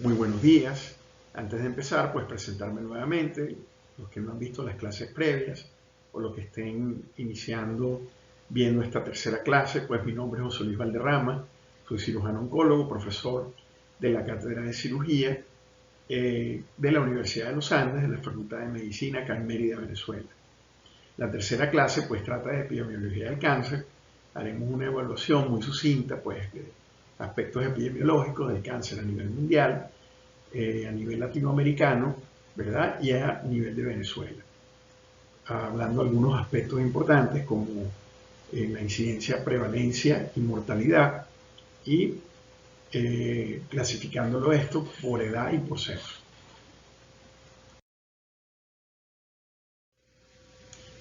Muy buenos días. Antes de empezar, pues presentarme nuevamente, los que no han visto las clases previas o los que estén iniciando viendo esta tercera clase, pues mi nombre es José Luis Valderrama, soy cirujano oncólogo, profesor de la Cátedra de Cirugía de la Universidad de los Andes, de la Facultad de Medicina, acá en Mérida, Venezuela. La tercera clase pues trata de epidemiología del cáncer. Haremos una evaluación muy sucinta pues de aspectos epidemiológicos del cáncer a nivel mundial, a nivel latinoamericano, ¿verdad? Y a nivel de Venezuela. Hablando de algunos aspectos importantes como la incidencia, prevalencia y mortalidad y clasificándolo esto por edad y por sexo.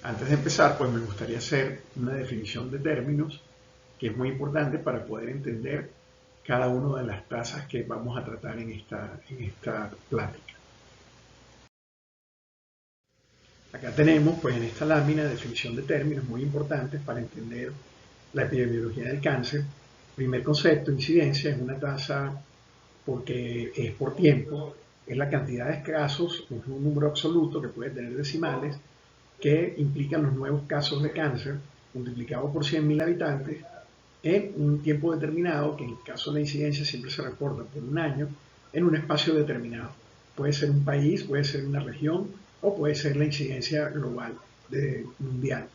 Antes de empezar, pues me gustaría hacer una definición de términos que es muy importante para poder entender cada una de las tasas que vamos a tratar en esta plática. Acá tenemos, pues en esta lámina, definición de términos muy importantes para entender la epidemiología del cáncer. Primer concepto, incidencia, es una tasa porque es por tiempo, es la cantidad de casos, es un número absoluto que puede tener decimales, que implican los nuevos casos de cáncer multiplicado por 100.000 habitantes en un tiempo determinado, que en el caso de la incidencia siempre se reporta por un año, en un espacio determinado. Puede ser un país, puede ser una región o puede ser la incidencia global mundial.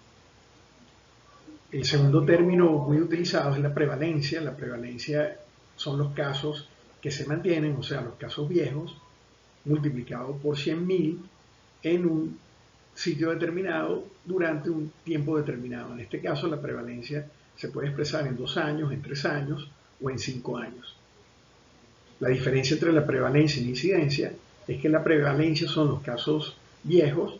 El segundo término muy utilizado es la prevalencia. La prevalencia son los casos que se mantienen, o sea, los casos viejos, multiplicados por 100.000 en un sitio determinado durante un tiempo determinado. En este caso, la prevalencia se puede expresar en 2 años, en 3 años o en 5 años. La diferencia entre la prevalencia y la incidencia es que la prevalencia son los casos viejos,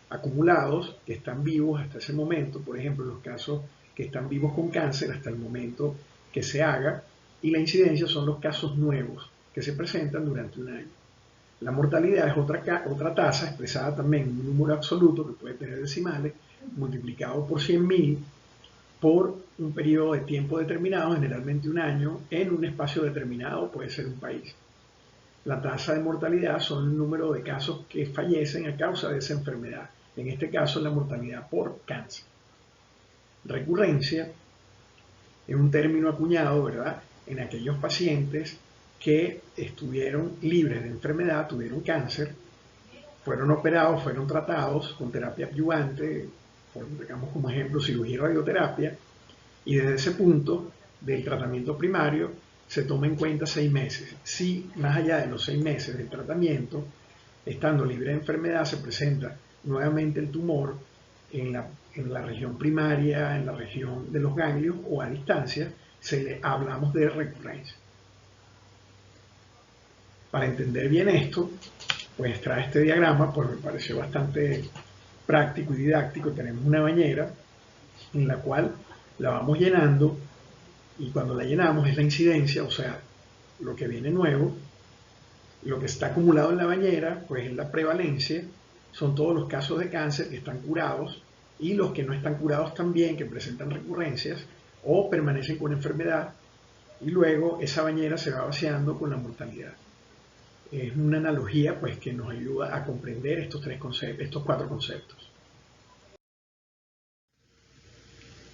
acumulados, que están vivos hasta ese momento, por ejemplo, los casos que están vivos con cáncer hasta el momento que se haga, y la incidencia son los casos nuevos que se presentan durante un año. La mortalidad es otra tasa expresada también en un número absoluto que puede tener decimales, multiplicado por 100.000 por un periodo de tiempo determinado, generalmente un año, en un espacio determinado, puede ser un país. La tasa de mortalidad son el número de casos que fallecen a causa de esa enfermedad. En este caso, la mortalidad por cáncer. Recurrencia es un término acuñado, ¿verdad?, en aquellos pacientes que estuvieron libres de enfermedad, tuvieron cáncer, fueron operados, fueron tratados con terapia adyuvante, digamos como ejemplo cirugía y radioterapia, y desde ese punto del tratamiento primario se toma en cuenta 6 meses. Si más allá de los 6 meses del tratamiento, estando libre de enfermedad, se presenta nuevamente el tumor en la región primaria, en la región de los ganglios o a distancia, hablamos de recurrencia. Para entender bien esto, pues trae este diagrama, pues me pareció bastante práctico y didáctico. Tenemos una bañera en la cual la vamos llenando y cuando la llenamos es la incidencia, o sea, lo que viene nuevo, lo que está acumulado en la bañera, pues es la prevalencia, son todos los casos de cáncer que están curados y los que no están curados también, que presentan recurrencias o permanecen con enfermedad, y luego esa bañera se va vaciando con la mortalidad. Es una analogía pues que nos ayuda a comprender estos 4 conceptos.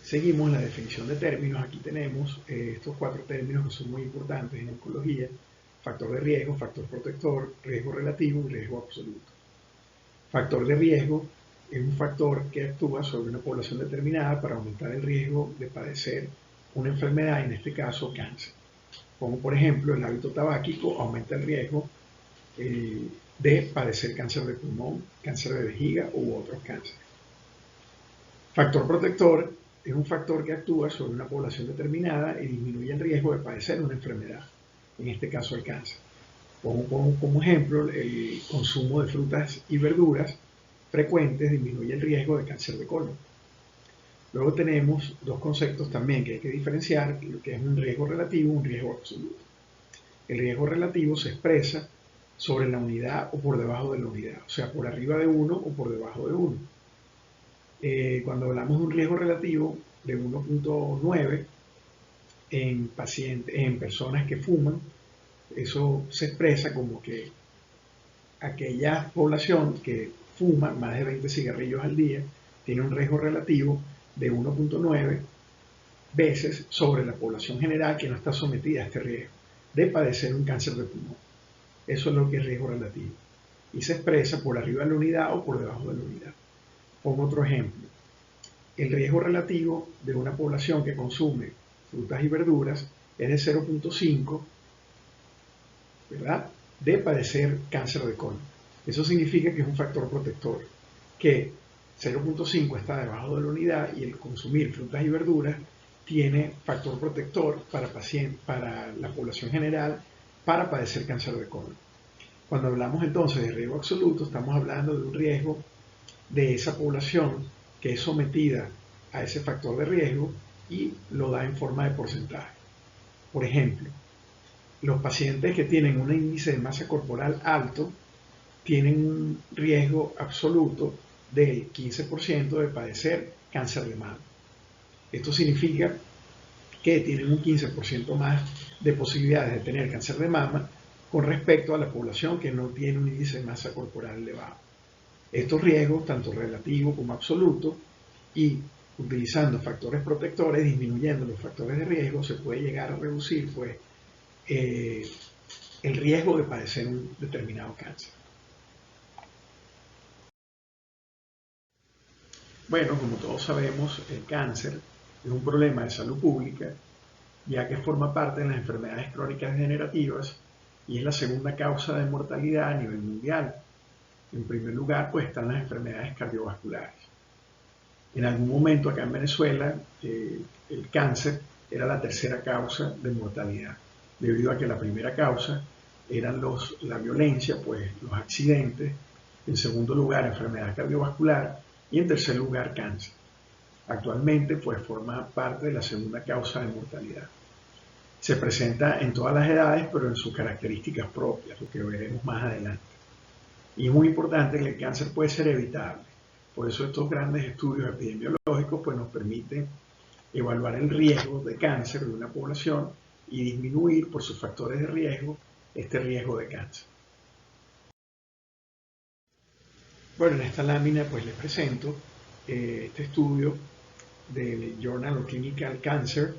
Seguimos la definición de términos. Aquí tenemos estos 4 términos que son muy importantes en oncología: factor de riesgo, factor protector, riesgo relativo y riesgo absoluto. Factor de riesgo es un factor que actúa sobre una población determinada para aumentar el riesgo de padecer una enfermedad, en este caso cáncer. Como por ejemplo el hábito tabáquico aumenta el riesgo de padecer cáncer de pulmón, cáncer de vejiga u otros cánceres. Factor protector es un factor que actúa sobre una población determinada y disminuye el riesgo de padecer una enfermedad, en este caso el cáncer. Pongo como ejemplo el consumo de frutas y verduras frecuentes disminuye el riesgo de cáncer de colon. Luego tenemos 2 conceptos también que hay que diferenciar, lo que es un riesgo relativo y un riesgo absoluto. El riesgo relativo se expresa sobre la unidad o por debajo de la unidad, o sea, por arriba de 1 o por debajo de 1. Cuando hablamos de un riesgo relativo de 1.9 en personas que fuman, Eso se expresa como que aquella población que fuma más de 20 cigarrillos al día tiene un riesgo relativo de 1.9 veces sobre la población general que no está sometida a este riesgo de padecer un cáncer de pulmón. Eso es lo que es riesgo relativo. Y se expresa por arriba de la unidad o por debajo de la unidad. Pongo otro ejemplo. El riesgo relativo de una población que consume frutas y verduras es de 0.5, ¿verdad?, de padecer cáncer de colon. Eso significa que es un factor protector, que 0.5 está debajo de la unidad y el consumir frutas y verduras tiene factor protector para la población general para padecer cáncer de colon. Cuando hablamos entonces de riesgo absoluto, estamos hablando de un riesgo de esa población que es sometida a ese factor de riesgo y lo da en forma de porcentaje. Por ejemplo, los pacientes que tienen un índice de masa corporal alto tienen un riesgo absoluto del 15% de padecer cáncer de mama. Esto significa que tienen un 15% más de posibilidades de tener cáncer de mama con respecto a la población que no tiene un índice de masa corporal elevado. Estos riesgos, tanto relativo como absoluto, y utilizando factores protectores, disminuyendo los factores de riesgo, se puede llegar a reducir pues, el riesgo de padecer un determinado cáncer. Bueno, como todos sabemos, el cáncer es un problema de salud pública, ya que forma parte de las enfermedades crónicas degenerativas y es la segunda causa de mortalidad a nivel mundial. En primer lugar, pues están las enfermedades cardiovasculares. En algún momento acá en Venezuela, el cáncer era la tercera causa de mortalidad, debido a que la primera causa eran la violencia, pues los accidentes, en segundo lugar enfermedad cardiovascular y en tercer lugar cáncer. Actualmente pues forma parte de la segunda causa de mortalidad. Se presenta en todas las edades, pero en sus características propias, lo que veremos más adelante. Y es muy importante que el cáncer puede ser evitable. Por eso estos grandes estudios epidemiológicos pues, nos permiten evaluar el riesgo de cáncer de una población y disminuir por sus factores de riesgo este riesgo de cáncer. Bueno, en esta lámina pues les presento este estudio del Journal of Clinical Cancer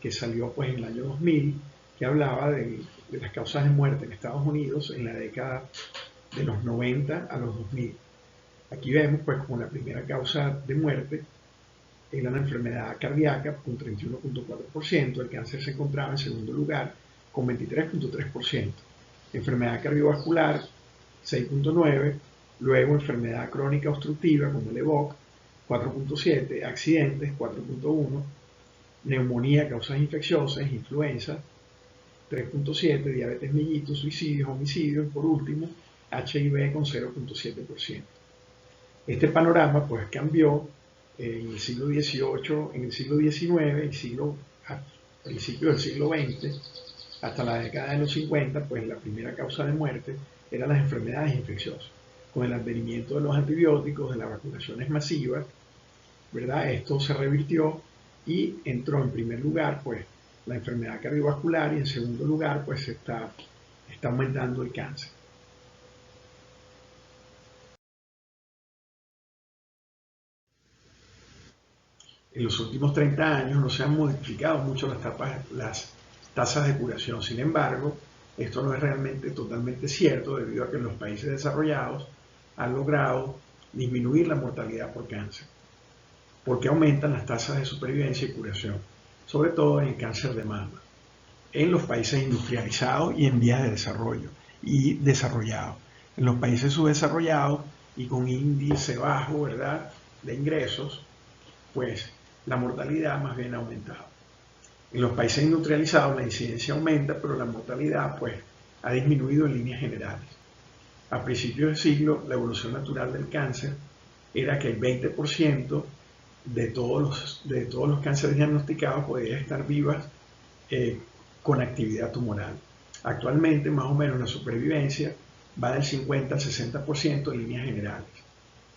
que salió pues en el año 2000, que hablaba de las causas de muerte en Estados Unidos en la década de los 90 a los 2000. Aquí vemos pues como la primera causa de muerte era la enfermedad cardíaca con 31.4%, el cáncer se encontraba en segundo lugar con 23.3%, enfermedad cardiovascular 6.9%, luego enfermedad crónica obstructiva como el EVOC 4.7%, accidentes 4.1%, neumonía, causas infecciosas, influenza 3.7%, diabetes mellitus, suicidios, homicidios, y por último HIV con 0.7%. Este panorama pues cambió en el siglo XVIII, en el siglo XIX, a principios del siglo XX, hasta la década de los 50, pues la primera causa de muerte eran las enfermedades infecciosas. Con el advenimiento de los antibióticos, de las vacunaciones masivas, ¿verdad? Esto se revirtió y entró en primer lugar pues la enfermedad cardiovascular y en segundo lugar pues está aumentando el cáncer. En los últimos 30 años no se han modificado mucho las tasas de curación. Sin embargo, esto no es realmente totalmente cierto debido a que los países desarrollados han logrado disminuir la mortalidad por cáncer, porque aumentan las tasas de supervivencia y curación, sobre todo en el cáncer de mama, en los países industrializados y en vías de desarrollo y desarrollados. En los países subdesarrollados y con índice bajo, ¿verdad?, de ingresos, pues la mortalidad más bien ha aumentado. En los países industrializados la incidencia aumenta, pero la mortalidad pues ha disminuido en líneas generales. A principios del siglo, la evolución natural del cáncer era que el 20% de todos los cánceres diagnosticados podían estar vivas con actividad tumoral. Actualmente, más o menos, la supervivencia va del 50 al 60% en líneas generales,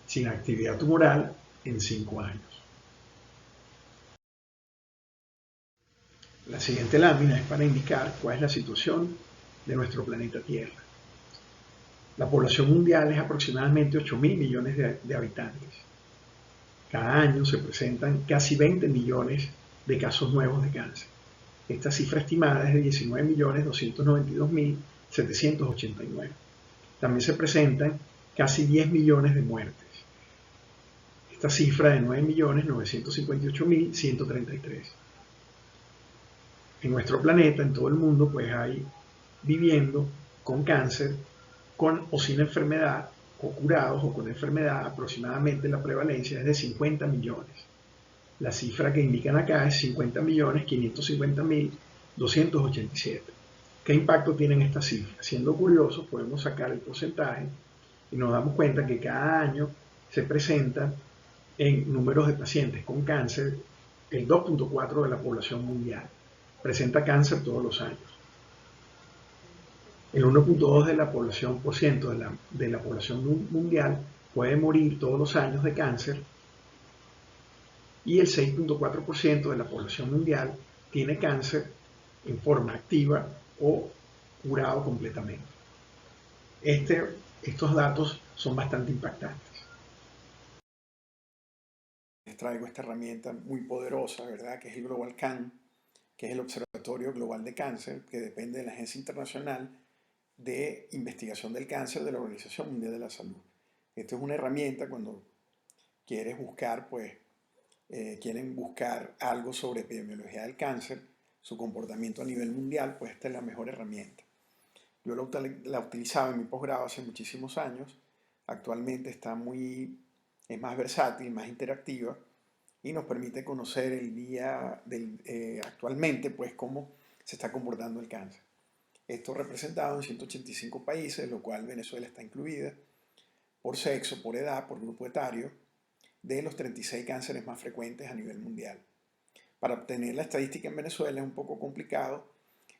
sin actividad tumoral en 5 años. La siguiente lámina es para indicar cuál es la situación de nuestro planeta Tierra. La población mundial es aproximadamente 8.000 millones de habitantes. Cada año se presentan casi 20 millones de casos nuevos de cáncer. Esta cifra estimada es de 19.292.789. También se presentan casi 10 millones de muertes. Esta cifra de 9.958.133. En nuestro planeta, en todo el mundo, pues hay viviendo con cáncer, con o sin enfermedad, o curados o con enfermedad, aproximadamente la prevalencia es de 50 millones. La cifra que indican acá es 50.550.287. ¿Qué impacto tienen estas cifras? Siendo curiosos, podemos sacar el porcentaje y nos damos cuenta que cada año se presenta en números de pacientes con cáncer el 2.4 de la población mundial. Presenta cáncer todos los años. El 1.2 de la población por ciento de la población mundial puede morir todos los años de cáncer y el 6.4% de la población mundial tiene cáncer en forma activa o curado completamente. Estos datos son bastante impactantes. Les traigo esta herramienta muy poderosa, ¿verdad? Que es el Global CAN, que es el Observatorio Global de Cáncer, que depende de la Agencia Internacional de Investigación del Cáncer de la Organización Mundial de la Salud. Esto es una herramienta cuando quieres buscar, quieren buscar algo sobre epidemiología del cáncer, su comportamiento a nivel mundial, pues esta es la mejor herramienta. Yo la utilizaba en mi posgrado hace muchísimos años. Actualmente es más versátil, más interactiva y nos permite conocer actualmente, pues, cómo se está comportando el cáncer. Esto representado en 185 países, lo cual Venezuela está incluida, por sexo, por edad, por grupo etario, de los 36 cánceres más frecuentes a nivel mundial. Para obtener la estadística en Venezuela es un poco complicado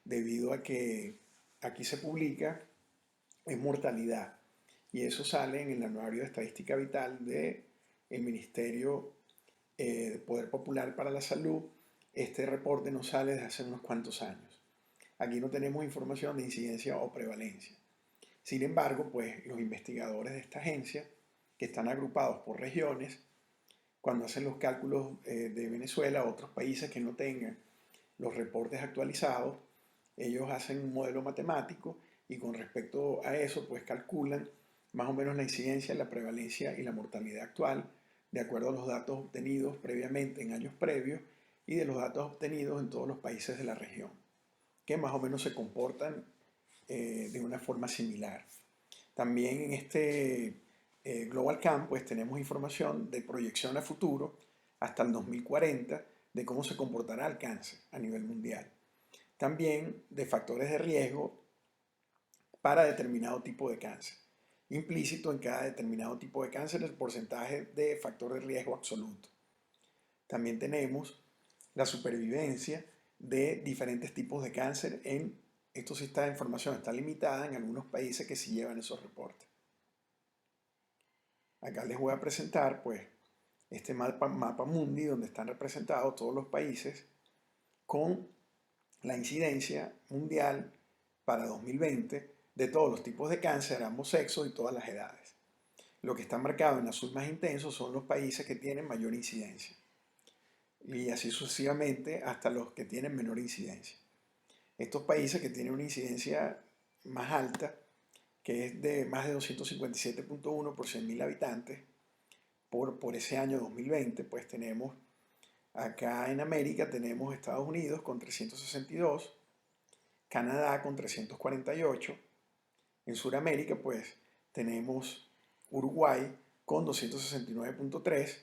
debido a que aquí se publica en mortalidad y eso sale en el Anuario de Estadística Vital del Ministerio de Poder Popular para la Salud. Este reporte nos sale desde hace unos cuantos años. Aquí no tenemos información de incidencia o prevalencia. Sin embargo, pues los investigadores de esta agencia, que están agrupados por regiones, cuando hacen los cálculos de Venezuela, otros países que no tengan los reportes actualizados, ellos hacen un modelo matemático y con respecto a eso, pues calculan más o menos la incidencia, la prevalencia y la mortalidad actual, de acuerdo a los datos obtenidos previamente en años previos y de los datos obtenidos en todos los países de la región, que más o menos se comportan de una forma similar. También en este Global CAN pues tenemos información de proyección a futuro hasta el 2040 de cómo se comportará el cáncer a nivel mundial. También de factores de riesgo para determinado tipo de cáncer. Implícito en cada determinado tipo de cáncer el porcentaje de factor de riesgo absoluto. También tenemos la supervivencia de diferentes tipos de cáncer esta información está limitada en algunos países que sí llevan esos reportes. Acá les voy a presentar pues este mapa mundi donde están representados todos los países con la incidencia mundial para 2020 de todos los tipos de cáncer, ambos sexos y todas las edades. Lo que está marcado en azul más intenso son los países que tienen mayor incidencia y así sucesivamente hasta los que tienen menor incidencia. Estos países que tienen una incidencia más alta, que es de más de 257.1 por 100.000 habitantes por ese año 2020, pues tenemos acá en América tenemos Estados Unidos con 362, Canadá con 348, en Sudamérica pues tenemos Uruguay con 269.3,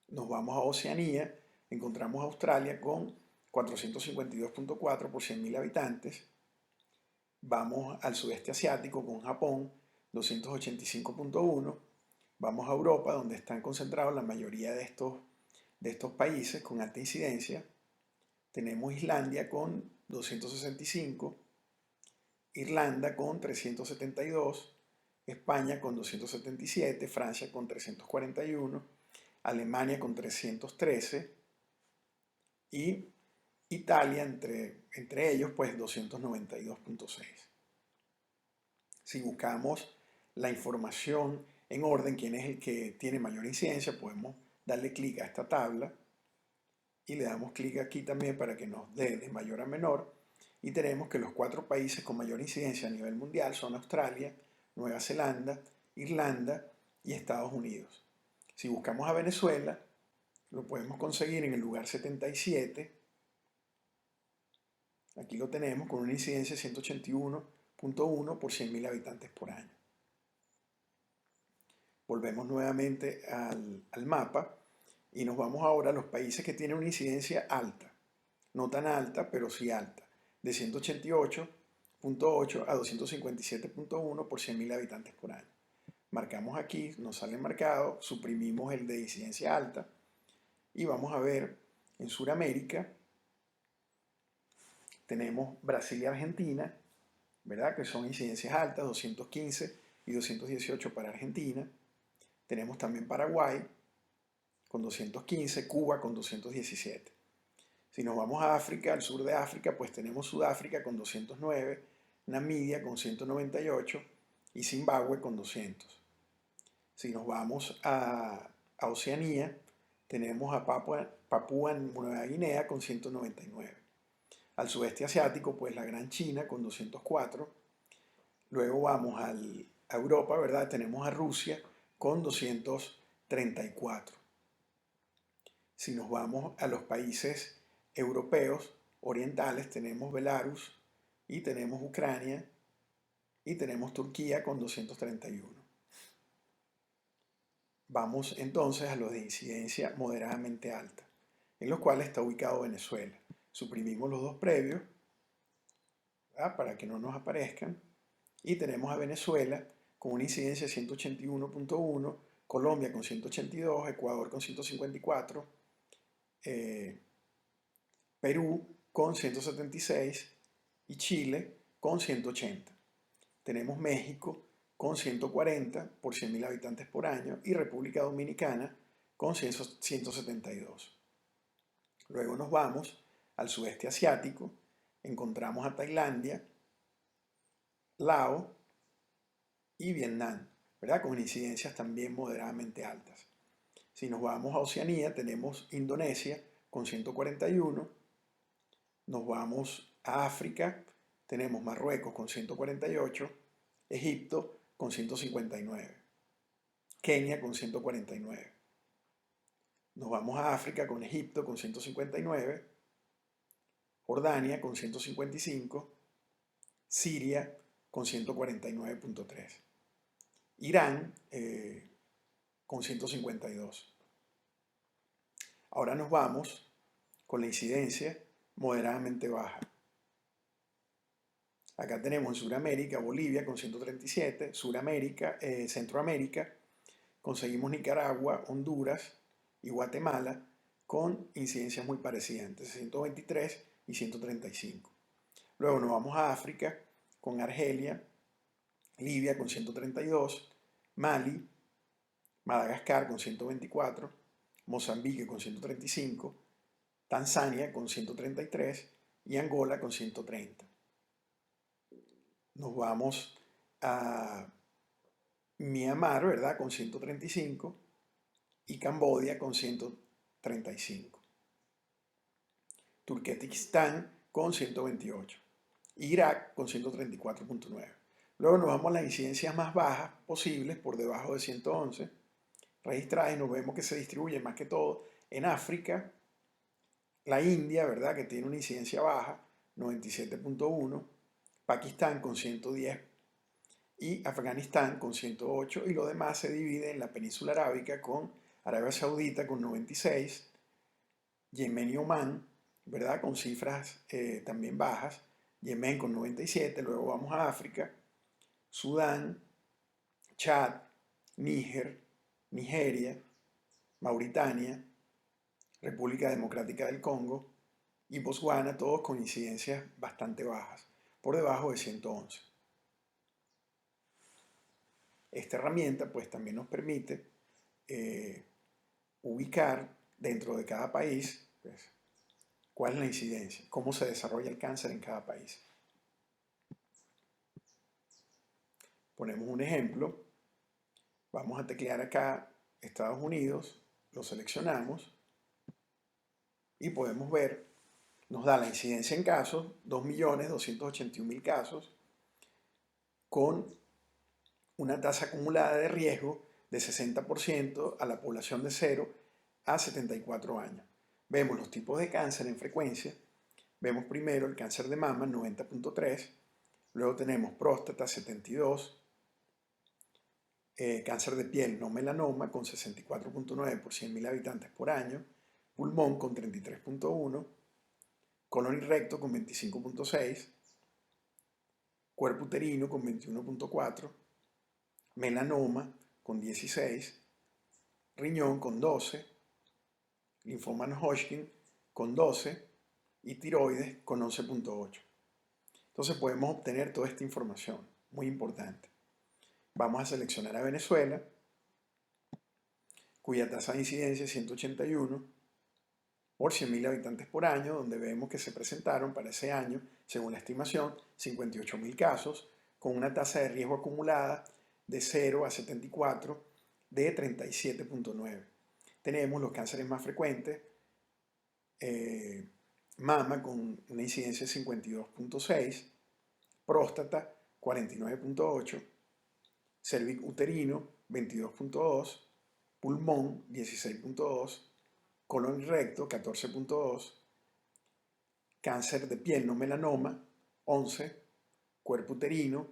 nos vamos a Oceanía, encontramos Australia con 452.4 por 100.000 habitantes, vamos al sudeste asiático con Japón 285.1, vamos a Europa donde están concentrados la mayoría de estos países con alta incidencia, tenemos Islandia con 265, Irlanda con 372, España con 277, Francia con 341, Alemania con 313 y Italia entre ellos pues 292.6. Si buscamos la información en orden, quién es el que tiene mayor incidencia, podemos darle clic a esta tabla y le damos clic aquí también para que nos dé de mayor a menor, y tenemos que los 4 países con mayor incidencia a nivel mundial son Australia, Nueva Zelanda, Irlanda y Estados Unidos. Si buscamos a Venezuela, lo podemos conseguir en el lugar 77. Aquí lo tenemos con una incidencia de 181.1 por 100.000 habitantes por año. Volvemos nuevamente al mapa y nos vamos ahora a los países que tienen una incidencia alta. No tan alta, pero sí alta. De 188.8 a 257.1 por 100.000 habitantes por año. Marcamos aquí, nos sale marcado, suprimimos el de incidencia alta y vamos a ver en Sudamérica. Tenemos Brasil y Argentina, ¿verdad? Que son incidencias altas, 215 y 218 para Argentina. Tenemos también Paraguay con 215, Cuba con 217. Si nos vamos a África, al sur de África, pues tenemos Sudáfrica con 209, Namibia con 198 y Zimbabue con 200. Si nos vamos a Oceanía, tenemos a Papúa Nueva Guinea con 199. Al sudeste asiático, pues la Gran China con 204. Luego vamos a Europa, ¿verdad? Tenemos a Rusia con 234. Si nos vamos a los países europeos orientales, tenemos Belarus y tenemos Ucrania y tenemos Turquía con 231. Vamos entonces a los de incidencia moderadamente alta, en los cuales está ubicado Venezuela. Suprimimos los dos previos, ¿verdad?, para que no nos aparezcan, y tenemos a Venezuela con una incidencia de 181.1, Colombia con 182, Ecuador con 154, Perú con 176 y Chile con 180. Tenemos México con 140 por 100.000 habitantes por año y República Dominicana con 172. Luego nos vamos al sudeste asiático, encontramos a Tailandia, Laos y Vietnam, ¿verdad?, con incidencias también moderadamente altas. Si nos vamos a Oceanía, tenemos Indonesia con 141, nos vamos a África, tenemos Marruecos con 148, Egipto con 159, Kenia con 149. Nos vamos a África con Egipto con 159, Jordania con 155, Siria con 149.3, Irán con 152. Ahora nos vamos con la incidencia moderadamente baja. Acá tenemos en Sudamérica, Bolivia con 137, Centroamérica, conseguimos Nicaragua, Honduras y Guatemala con incidencias muy parecidas, entre 123 y 135. Luego nos vamos a África con Argelia, Libia con 132, Mali, Madagascar con 124, Mozambique con 135, Tanzania con 133 y Angola con 130. Nos vamos a Myanmar, ¿verdad?, con 135 y Camboya con 135. Turkmenistán con 128. Irak con 134.9. Luego nos vamos a las incidencias más bajas posibles, por debajo de 111, registradas, y nos vemos que se distribuye más que todo en África, la India, ¿verdad?, que tiene una incidencia baja, 97.1, Pakistán con 110 y Afganistán con 108, y lo demás se divide en la península arábica con Arabia Saudita con 96, Yemen y Omán, ¿verdad?, con cifras también bajas, Yemen con 97, luego vamos a África, Sudán, Chad, Níger, Nigeria, Mauritania, República Democrática del Congo y Botswana, todos con incidencias bastante bajas, por debajo de 111. Esta herramienta pues también nos permite ubicar dentro de cada país pues, cuál es la incidencia, cómo se desarrolla el cáncer en cada país. Ponemos un ejemplo, vamos a teclear acá Estados Unidos, lo seleccionamos y podemos ver, nos da la incidencia en casos, 2.281.000 casos, con una tasa acumulada de riesgo de 60% a la población de 0 a 74 años. Vemos los tipos de cáncer en frecuencia. Vemos primero el cáncer de mama, 90.3. Luego tenemos próstata, 72. Cáncer de piel no melanoma, con 64.9 por 100.000 habitantes por año. Pulmón, con 33.1. Colon y recto, con 25.6. Cuerpo uterino, con 21.4. Melanoma, con 16. Riñón, con 12. Linfoma no Hodgkin, con 12. Y tiroides, con 11.8. Entonces podemos obtener toda esta información, muy importante. Vamos a seleccionar a Venezuela, cuya tasa de incidencia es 181 por 100.000 habitantes por año, donde vemos que se presentaron para ese año, según la estimación, 58.000 casos, con una tasa de riesgo acumulada de 0 a 74 de 37.9. Tenemos los cánceres más frecuentes, mama con una incidencia de 52.6, próstata 49.8, cérvix uterino 22.2, pulmón 16.2, colon y recto 14.2, cáncer de piel no melanoma 11, cuerpo uterino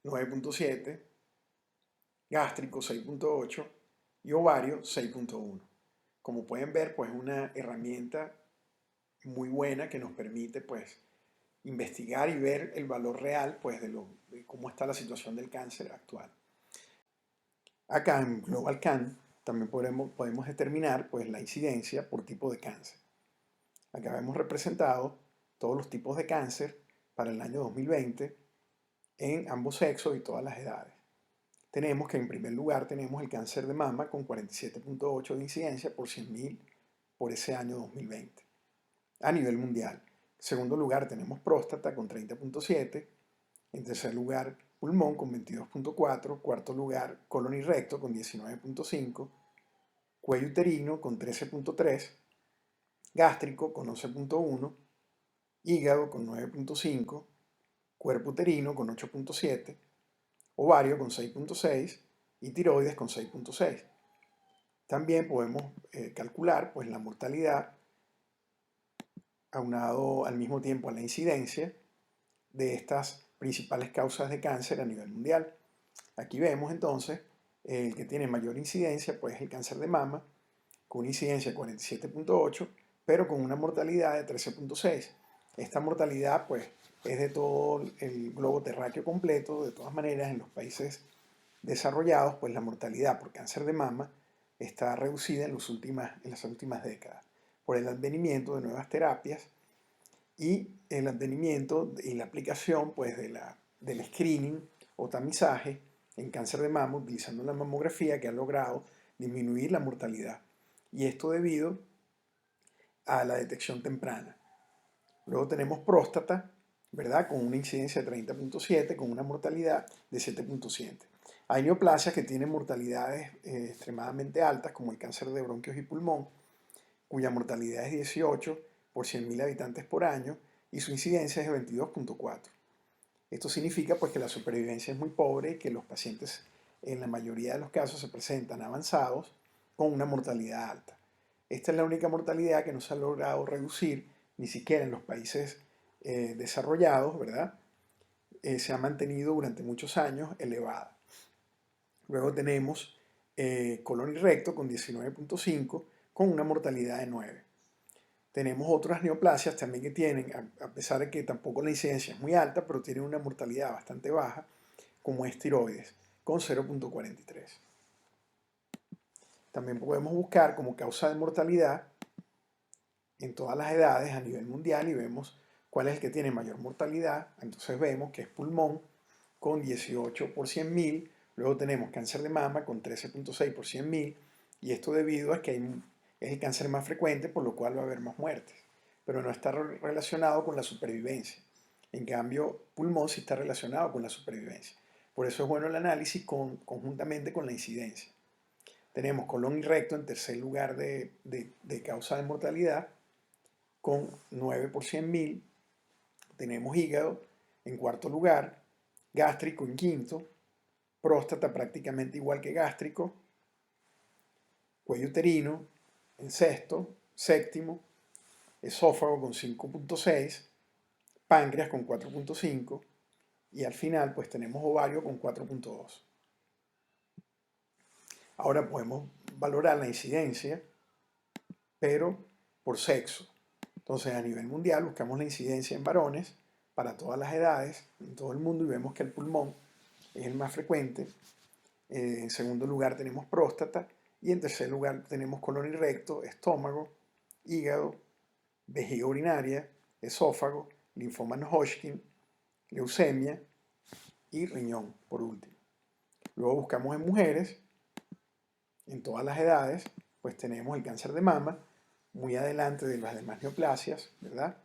9.7, gástrico 6.8 y ovario 6.1. Como pueden ver, pues es una herramienta muy buena que nos permite pues investigar y ver el valor real pues de cómo está la situación del cáncer actual. Acá en GlobalCan también podemos determinar pues la incidencia por tipo de cáncer. Acá vemos representado todos los tipos de cáncer para el año 2020 en ambos sexos y todas las edades. Tenemos que en primer lugar tenemos el cáncer de mama con 47.8 de incidencia por 100.000 por ese año 2020 a nivel mundial. En segundo lugar tenemos próstata con 30.7, en tercer lugar pulmón con 22.4, cuarto lugar colon y recto con 19.5, cuello uterino con 13.3, gástrico con 11.1, hígado con 9.5, cuerpo uterino con 8.7, ovario con 6.6 y tiroides con 6.6. También podemos calcular pues, la mortalidad aunado al mismo tiempo a la incidencia de estas principales causas de cáncer a nivel mundial. Aquí vemos entonces el que tiene mayor incidencia pues el cáncer de mama con una incidencia de 47.8 pero con una mortalidad de 13.6. Esta mortalidad pues es de todo el globo terráqueo completo. De todas maneras, en los países desarrollados pues la mortalidad por cáncer de mama está reducida en las últimas décadas por el advenimiento de nuevas terapias y el advenimiento y la aplicación pues, del screening o tamizaje en cáncer de mama utilizando la mamografía, que ha logrado disminuir la mortalidad. Y esto debido a la detección temprana. Luego tenemos próstata, ¿verdad? Con una incidencia de 30.7, con una mortalidad de 7.7. Hay neoplasias que tienen mortalidades extremadamente altas, como el cáncer de bronquios y pulmón, cuya mortalidad es 18 por 100.000 habitantes por año y su incidencia es de 22.4. Esto significa pues, que la supervivencia es muy pobre y que los pacientes en la mayoría de los casos se presentan avanzados con una mortalidad alta. Esta es la única mortalidad que no se ha logrado reducir ni siquiera en los países desarrollados, ¿verdad? Se ha mantenido durante muchos años elevada. Luego tenemos colon y recto con 19.5 con una mortalidad de 9. Tenemos otras neoplasias también que tienen, a pesar de que tampoco la incidencia es muy alta, pero tienen una mortalidad bastante baja, como es tiroides, con 0.43. También podemos buscar como causa de mortalidad en todas las edades a nivel mundial y vemos cuál es el que tiene mayor mortalidad. Entonces vemos que es pulmón con 18 por 100.000, luego tenemos cáncer de mama con 13.6 por 100.000 y esto debido a que es el cáncer más frecuente, por lo cual va a haber más muertes. pero no está relacionado con la supervivencia. En cambio, pulmón sí está relacionado con la supervivencia. Por eso es bueno el análisis conjuntamente con la incidencia. Tenemos colon y recto en tercer lugar de causa de mortalidad, con 9 por 100.000. Tenemos hígado en cuarto lugar, gástrico en quinto, próstata prácticamente igual que gástrico, cuello uterino en sexto, séptimo, esófago con 5.6, páncreas con 4.5 y al final pues tenemos ovario con 4.2. Ahora podemos valorar la incidencia, pero por sexo. Entonces a nivel mundial buscamos la incidencia en varones para todas las edades en todo el mundo y vemos que el pulmón es el más frecuente. En segundo lugar tenemos próstata y en tercer lugar tenemos colon y recto, estómago, hígado, vejiga urinaria, esófago, linfoma no Hodgkin, leucemia y riñón por último. Luego buscamos en mujeres, en todas las edades, pues tenemos el cáncer de mama, muy adelante de las demás neoplasias, ¿verdad?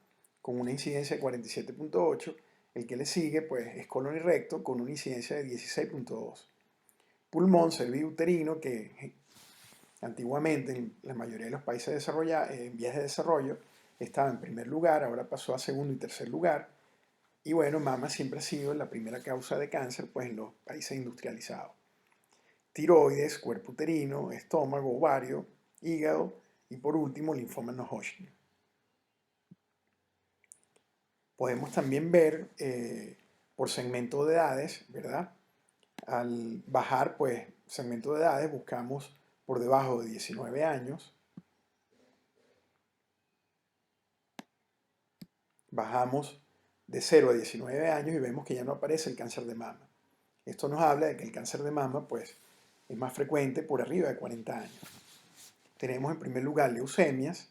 Con una incidencia de 47.8. El que le sigue, pues, es colon y recto, con una incidencia de 16.2. Pulmón, cervicuterino, que antiguamente en la mayoría de los países desarrollados, en vías de desarrollo, estaba en primer lugar, ahora pasó a segundo y tercer lugar. Y bueno, mama siempre ha sido la primera causa de cáncer, pues, en los países industrializados. Tiroides, cuerpo uterino, estómago, ovario, hígado y por último linfoma no Hodgkin. Podemos también ver por segmento de edades, ¿verdad? Al bajar, pues, segmento de edades, buscamos por debajo de 19 años. Bajamos de 0 a 19 años y vemos que ya no aparece el cáncer de mama. Esto nos habla de que el cáncer de mama, pues, es más frecuente por arriba de 40 años. Tenemos en primer lugar leucemias,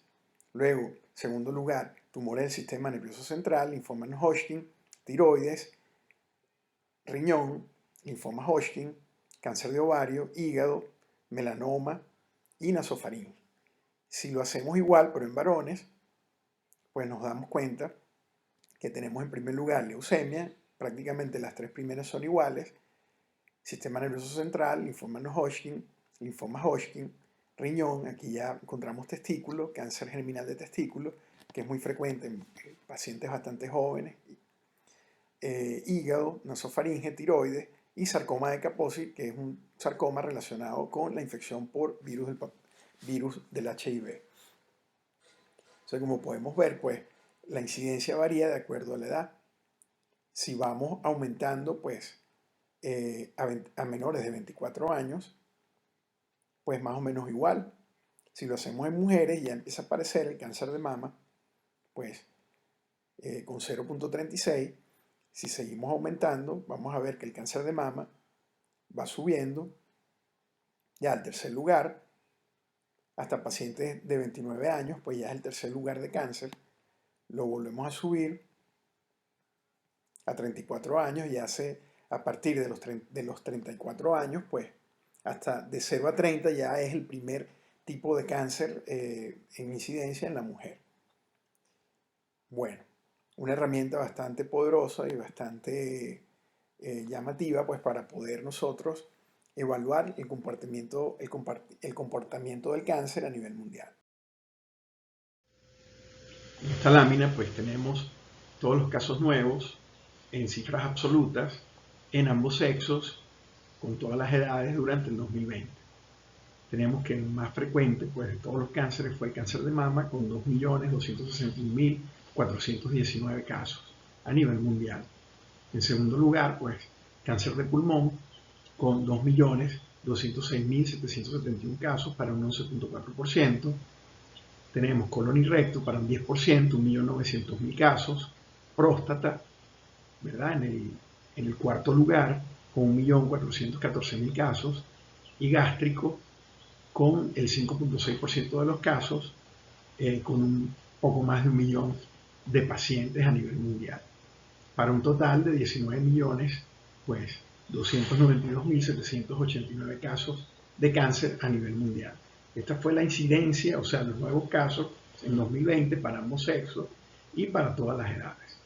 luego, segundo lugar, tumores del sistema nervioso central, linfoma no Hodgkin, tiroides, riñón, linfoma Hodgkin, cáncer de ovario, hígado, melanoma y nasofaringe. Si lo hacemos igual, pero en varones, pues nos damos cuenta que tenemos en primer lugar leucemia, prácticamente las tres primeras son iguales, sistema nervioso central, linfoma no Hodgkin, linfoma Hodgkin, riñón, aquí ya encontramos testículo, cáncer germinal de testículo, que es muy frecuente en pacientes bastante jóvenes, hígado, nasofaringe, tiroides y sarcoma de Kaposi, que es un sarcoma relacionado con la infección por virus del HIV. Entonces, como podemos ver, pues la incidencia varía de acuerdo a la edad. Si vamos aumentando, pues a menores de 24 años, pues más o menos igual. Si lo hacemos en mujeres, ya empieza a aparecer el cáncer de mama, pues con 0.36. Si seguimos aumentando, vamos a ver que el cáncer de mama va subiendo, ya al tercer lugar, hasta pacientes de 29 años, pues ya es el tercer lugar de cáncer. Lo volvemos a subir a 34 años, ya a partir de los 34 años, pues hasta de 0 a 30 ya es el primer tipo de cáncer en incidencia en la mujer. Bueno, una herramienta bastante poderosa y bastante llamativa, pues para poder nosotros evaluar el comportamiento del cáncer a nivel mundial. En esta lámina pues tenemos todos los casos nuevos en cifras absolutas en ambos sexos con todas las edades durante el 2020. Tenemos que el más frecuente pues, de todos los cánceres fue el cáncer de mama con 2.261.419 casos a nivel mundial. En segundo lugar, pues cáncer de pulmón con 2.206.771 casos para un 11.4%. Tenemos colon y recto para un 10%, 1.900.000 casos. Próstata, ¿verdad? En el cuarto lugar con 1.414.000 casos. Y gástrico con el 5.6% de los casos, con un poco más de 1 millón de pacientes a nivel mundial. Para un total de 19 millones, pues 292.789 casos de cáncer a nivel mundial. Esta fue la incidencia, o sea, los nuevos casos en 2020 para ambos sexos y para todas las edades.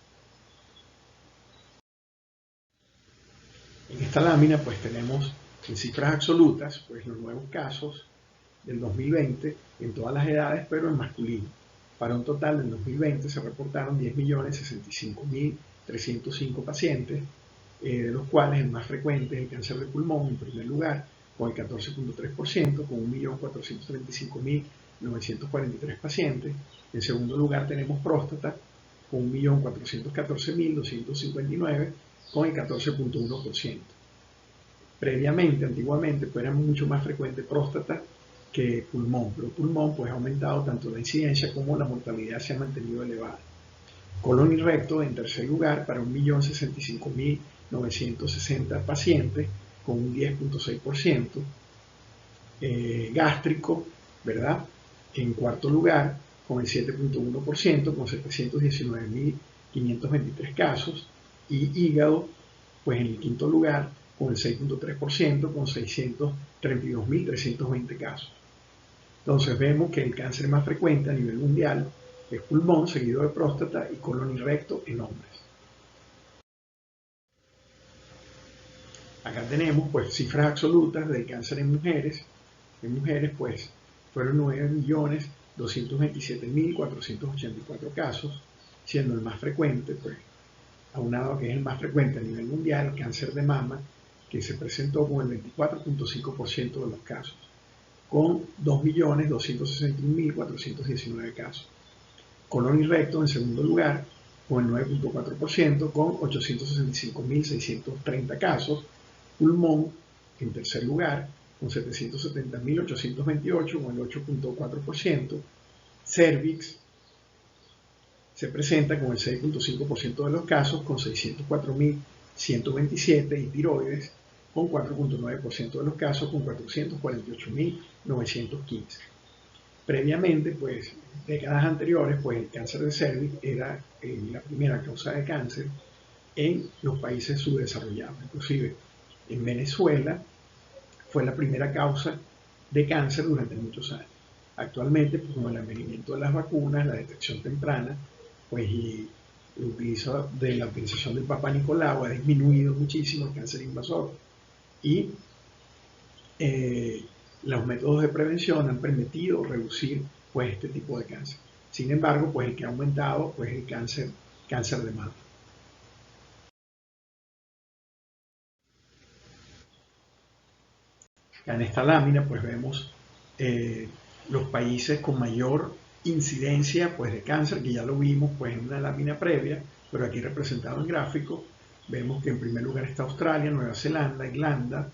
En esta lámina pues tenemos en cifras absolutas pues los nuevos casos del 2020 en todas las edades, pero en masculino. Para un total del 2020 se reportaron 10.065.305 pacientes, de los cuales el más frecuente es el cáncer de pulmón en primer lugar, con el 14.3%, con 1.435.943 pacientes. En segundo lugar tenemos próstata, con 1.414.259, con el 14.1%. Previamente, antiguamente, pues era mucho más frecuente próstata que pulmón, pero pulmón pues ha aumentado tanto la incidencia como la mortalidad se ha mantenido elevada. Colon y recto en tercer lugar para 1.065.960 pacientes con un 10.6%. Gástrico, ¿verdad? En cuarto lugar con el 7.1% con 719.523 casos. Y hígado, pues en el quinto lugar con el 6.3% con 632.320 casos. Entonces vemos que el cáncer más frecuente a nivel mundial es pulmón, seguido de próstata y colon y recto en hombres. Acá tenemos pues cifras absolutas del cáncer en mujeres. En mujeres pues fueron 9.227.484 casos, siendo el más frecuente pues aunado que es el más frecuente a nivel mundial, el cáncer de mama, que se presentó con el 24.5% de los casos, con 2.261.419 casos. Colon y recto en segundo lugar, con el 9.4%, con 865.630 casos. Pulmón en tercer lugar, con 770.828, con el 8.4%. Cervix se presenta con el 6.5% de los casos, con 604.127, y tiroides con 4.9% de los casos, con 448.915. Previamente, pues, décadas anteriores, pues el cáncer de cervix era la primera causa de cáncer en los países subdesarrollados. Inclusive en Venezuela fue la primera causa de cáncer durante muchos años. Actualmente, pues, con el advenimiento de las vacunas, la detección temprana, pues, y el uso de la utilización del Papa Nicolau ha disminuido muchísimo el cáncer invasor. Y los métodos de prevención han permitido reducir pues este tipo de cáncer. Sin embargo, pues el que ha aumentado pues el cáncer de mama. En esta lámina pues vemos los países con mayor incidencia pues de cáncer, que ya lo vimos pues en una lámina previa, pero aquí representado en gráfico. Vemos que en primer lugar está Australia, Nueva Zelanda, Irlanda,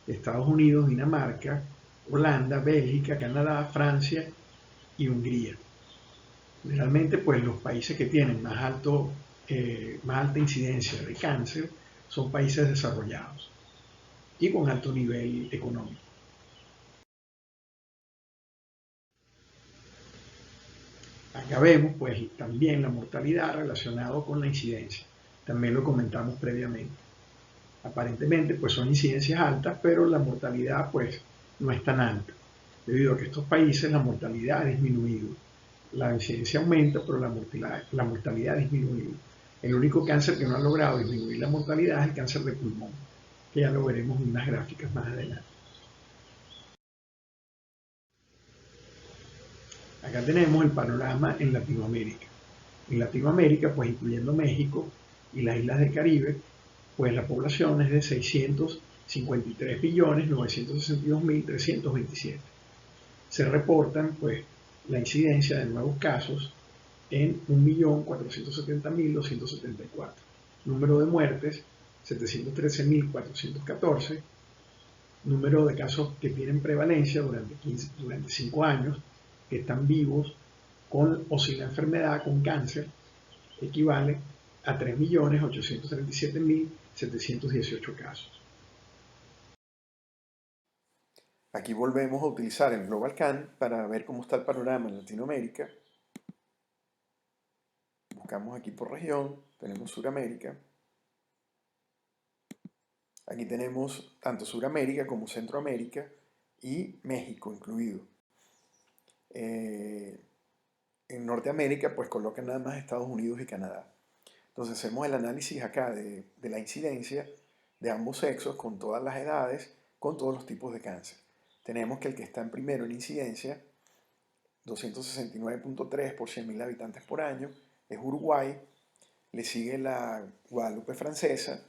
Estados Unidos, Dinamarca, Holanda, Bélgica, Canadá, Francia y Hungría. Realmente, pues los países que tienen más alta incidencia de cáncer son países desarrollados y con alto nivel económico. Acá vemos pues también la mortalidad relacionada con la incidencia. También lo comentamos previamente. Aparentemente pues son incidencias altas, pero la mortalidad pues no es tan alta, debido a que estos países la mortalidad ha disminuido. La incidencia aumenta, pero la mortalidad ha disminuido. El único cáncer que no ha logrado disminuir la mortalidad es el cáncer de pulmón, que ya lo veremos en unas gráficas más adelante. Acá tenemos el panorama en Latinoamérica. En Latinoamérica, pues incluyendo México y las islas del Caribe, pues la población es de 653.962.327. Se reportan pues la incidencia de nuevos casos en 1.470.274. Número de muertes, 713.414. Número de casos que tienen prevalencia durante 5 años, que están vivos con o sin la enfermedad, con cáncer, equivale a 3.837.718 casos. Aquí volvemos a utilizar el GlobalCan para ver cómo está el panorama en Latinoamérica. Buscamos aquí por región, tenemos Sudamérica. Aquí tenemos tanto Sudamérica como Centroamérica y México incluido. en Norteamérica, pues colocan nada más Estados Unidos y Canadá. Entonces hacemos el análisis acá de la incidencia de ambos sexos con todas las edades, con todos los tipos de cáncer. Tenemos que el que está en primero en incidencia, 269.3 por 100.000 habitantes por año, es Uruguay. Le sigue la Guadalupe francesa,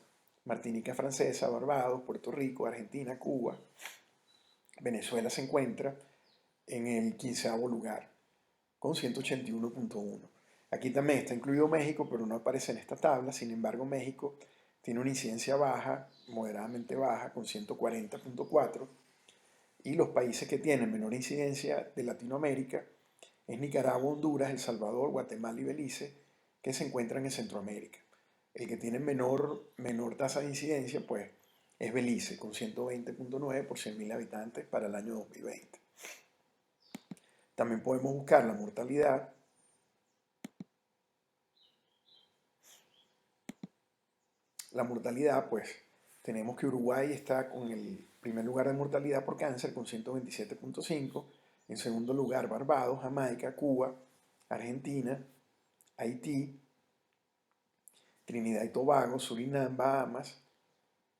Martinica francesa, Barbados, Puerto Rico, Argentina, Cuba. Venezuela se encuentra en el 15º lugar, con 181.1. Aquí también está incluido México, pero no aparece en esta tabla. Sin embargo, México tiene una incidencia baja, moderadamente baja, con 140.4. Y los países que tienen menor incidencia de Latinoamérica es Nicaragua, Honduras, El Salvador, Guatemala y Belice, que se encuentran en Centroamérica. El que tiene menor tasa de incidencia, pues, es Belice, con 120.9 por 100.000 habitantes para el año 2020. También podemos buscar la mortalidad. La mortalidad, pues, tenemos que Uruguay está con el primer lugar de mortalidad por cáncer con 127.5. En segundo lugar, Barbados, Jamaica, Cuba, Argentina, Haití, Trinidad y Tobago, Surinam, Bahamas,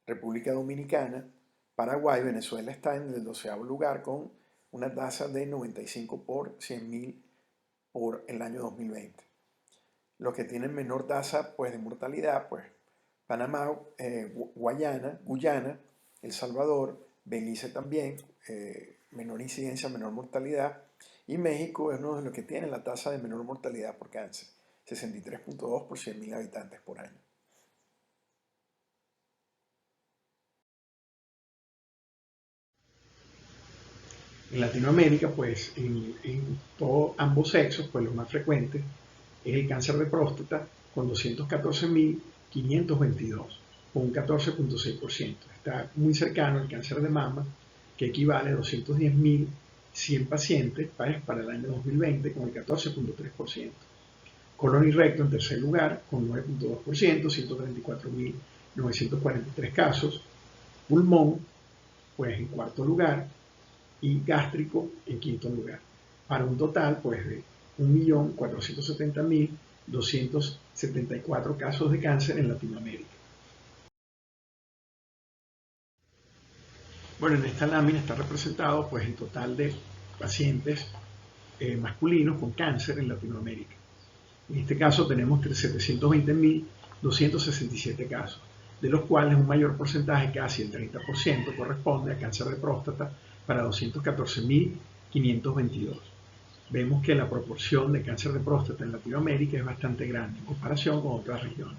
República Dominicana, Paraguay. Venezuela está en el 12º lugar con una tasa de 95 por 100.000 por el año 2020. Los que tienen menor tasa, pues, de mortalidad, pues Panamá, Guyana, El Salvador, Belice también, menor incidencia, menor mortalidad, y México es uno de los que tiene la tasa de menor mortalidad por cáncer, 63.2 por 100.000 habitantes por año. En Latinoamérica, pues en ambos sexos, pues lo más frecuente es el cáncer de próstata con 214.522, con un 14.6%. Está muy cercano al cáncer de mama, que equivale a 210.100 pacientes para el año 2020, con el 14.3%. Colon y recto en tercer lugar, con 9.2%, 134.943 casos. Pulmón, pues en cuarto lugar, y gástrico en quinto lugar, para un total pues de 1.470.274 casos de cáncer en Latinoamérica. Bueno, en esta lámina está representado pues el total de pacientes masculinos con cáncer en Latinoamérica. En este caso tenemos 720.267 casos, de los cuales un mayor porcentaje, casi el 30%, corresponde a cáncer de próstata para 214.522. Vemos que la proporción de cáncer de próstata en Latinoamérica es bastante grande en comparación con otras regiones.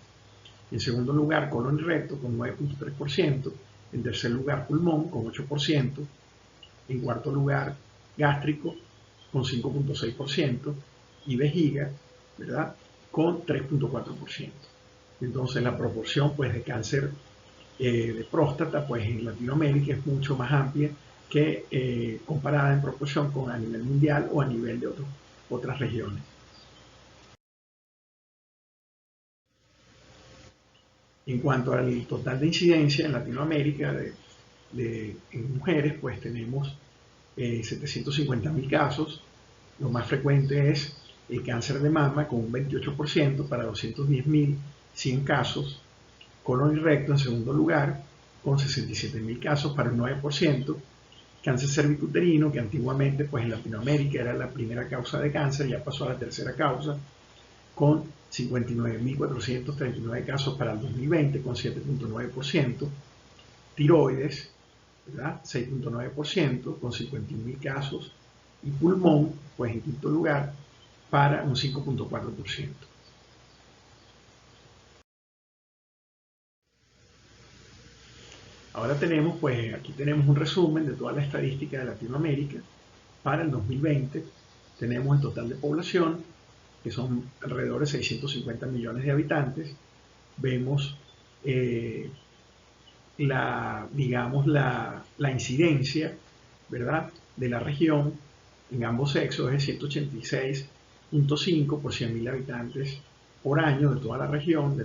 En segundo lugar, colon y recto con 9.3%, en tercer lugar, pulmón con 8%, en cuarto lugar, gástrico con 5.6% y vejiga, ¿verdad?, con 3.4%. Entonces la proporción pues, de cáncer de próstata pues, en Latinoamérica es mucho más amplia que comparada en proporción con a nivel mundial o a nivel de otras regiones. En cuanto al total de incidencia en Latinoamérica en mujeres, pues tenemos 750.000 casos. Lo más frecuente es el cáncer de mama con un 28% para 210.100 casos. Colon y recto en segundo lugar con 67.000 casos para un 9%. Cáncer cervicuterino, que antiguamente pues en Latinoamérica era la primera causa de cáncer, ya pasó a la tercera causa, con 59.439 casos para el 2020, con 7.9%. Tiroides, ¿verdad?, 6.9%, con 51.000 casos. Y pulmón, pues en quinto lugar, para un 5.4%. Ahora tenemos, pues aquí tenemos un resumen de toda la estadística de Latinoamérica para el 2020. Tenemos el total de población, que son alrededor de 650 millones de habitantes. Vemos la incidencia, ¿verdad?, de la región en ambos sexos es 186.5 por 100.000 habitantes por año de toda la región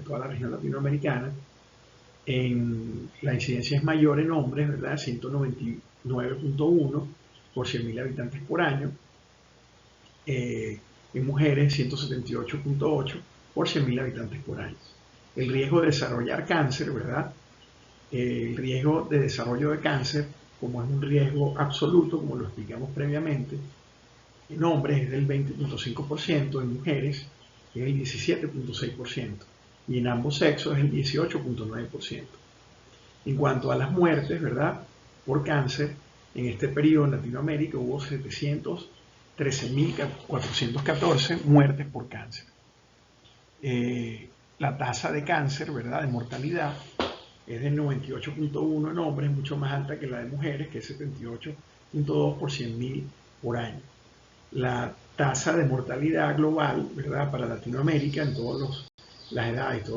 latinoamericana. La incidencia es mayor en hombres, ¿verdad?, 199.1 por 100.000 habitantes por año. en mujeres 178.8 por 100.000 habitantes por año. El riesgo de desarrollar cáncer, ¿verdad? El riesgo de desarrollo de cáncer, como es un riesgo absoluto, como lo explicamos previamente, en hombres es del 20.5%, en mujeres es el 17.6% y en ambos sexos es el 18.9%. En cuanto a las muertes, ¿verdad? Por cáncer, en este periodo en Latinoamérica hubo 713.414 muertes por cáncer. La tasa de cáncer, ¿verdad? De mortalidad es del 98.1 en hombres, mucho más alta que la de mujeres, que es 78.2 por 100.000 por año. La tasa de mortalidad global, ¿verdad? Para Latinoamérica, en todas las edades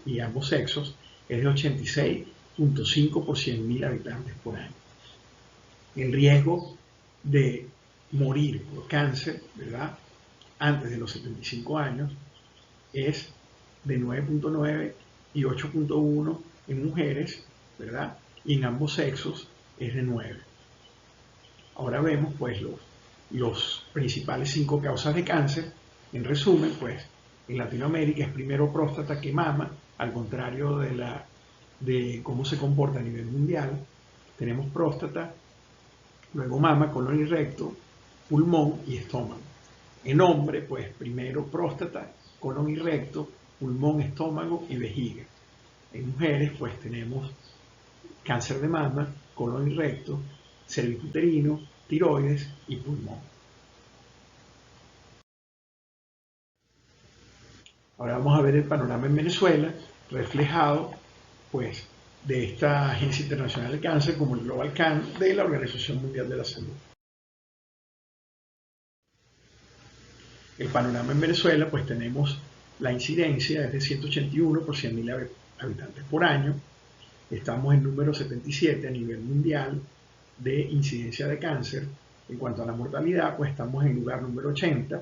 y ambos sexos, es de 86.5 por 100.000 habitantes por año. El riesgo de morir por cáncer, ¿verdad? Antes de los 75 años es de 9.9 y 8.1 en mujeres, ¿verdad? Y en ambos sexos es de 9. Ahora vemos pues los principales 5 causas de cáncer. En resumen, pues en Latinoamérica es primero próstata que mama, al contrario de cómo se comporta a nivel mundial. Tenemos próstata, luego mama, colon y recto, pulmón y estómago. En hombre, pues primero próstata, colon y recto, pulmón, estómago y vejiga. En mujeres, pues tenemos cáncer de mama, colon y recto, cervicuterino, tiroides y pulmón. Ahora vamos a ver el panorama en Venezuela, reflejado pues de esta Agencia Internacional del Cáncer como el Global Can de la Organización Mundial de la Salud. El panorama en Venezuela, pues tenemos la incidencia es de 181 por 100.000 habitantes por año. Estamos en número 77 a nivel mundial de incidencia de cáncer. En cuanto a la mortalidad, pues estamos en lugar número 80.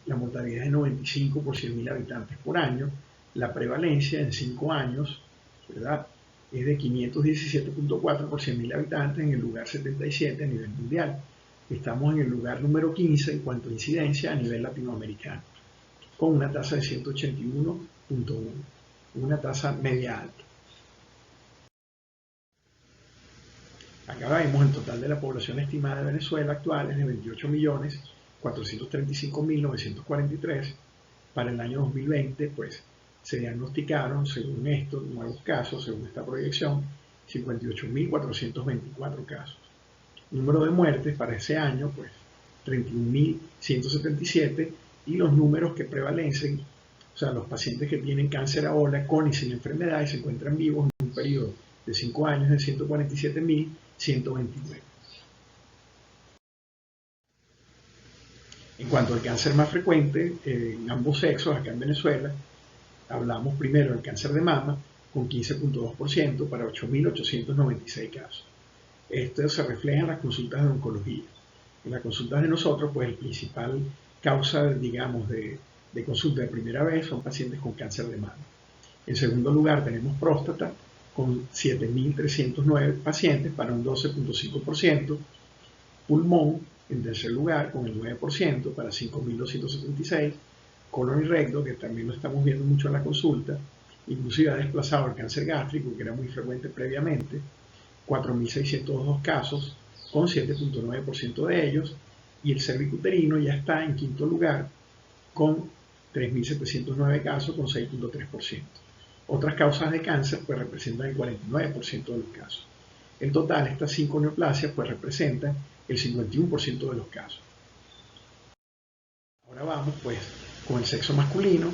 La mortalidad es de 95 por 100.000 habitantes por año. La prevalencia en 5 años, ¿verdad?, es de 517.4 por 100.000 habitantes en el lugar 77 a nivel mundial. Estamos en el lugar número 15 en cuanto a incidencia a nivel latinoamericano, con una tasa de 181.1, una tasa media alta. Acá vemos el total de la población estimada de Venezuela actual es de 28.435.943. Para el año 2020, pues se diagnosticaron, según estos nuevos casos, según esta proyección, 58.424 casos. Número de muertes para ese año, pues 31.177, y los números que prevalecen, o sea, los pacientes que tienen cáncer ahora con y sin enfermedad y se encuentran vivos en un periodo de 5 años, de 147.129. En cuanto al cáncer más frecuente, en ambos sexos, acá en Venezuela, hablamos primero del cáncer de mama, con 15.2% para 8.896 casos. Esto se refleja en las consultas de oncología. En las consultas de nosotros, pues el principal causa, digamos, de consulta de primera vez son pacientes con cáncer de mama. En segundo lugar tenemos próstata, con 7.309 pacientes para un 12.5%, pulmón en tercer lugar con el 9% para 5.276, colon y recto, que también lo estamos viendo mucho en la consulta, inclusive ha desplazado el cáncer gástrico, que era muy frecuente previamente, 4.602 casos, con 7.9% de ellos, y el cervicuterino ya está en quinto lugar, con 3.709 casos, con 6.3%. Otras causas de cáncer pues representan el 49% de los casos. En total, estas 5 neoplasias pues representan el 51% de los casos. Ahora vamos pues con el sexo masculino,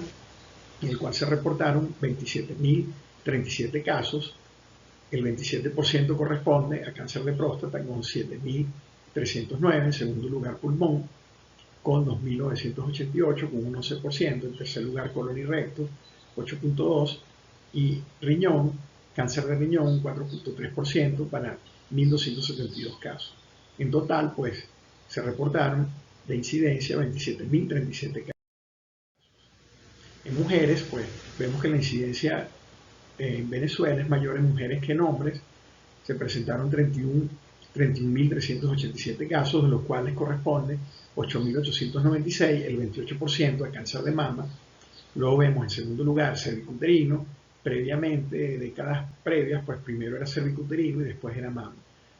en el cual se reportaron 27.037 casos. El 27% corresponde a cáncer de próstata con 7.309, en segundo lugar pulmón con 2.988 con un 11%, en tercer lugar colon y recto 8.2% y riñón, cáncer de riñón 4.3% para 1.272 casos. En total, pues, se reportaron de incidencia 27.037 casos. En mujeres, pues, vemos que la incidencia en Venezuela es mayor en mujeres que en hombres. Se presentaron 31 31.387 casos, de los cuales corresponde 8.896, el 28% a cáncer de mama. Luego vemos en segundo lugar cervicuterino. Previamente, décadas previas, pues primero era cervicuterino y después era mama.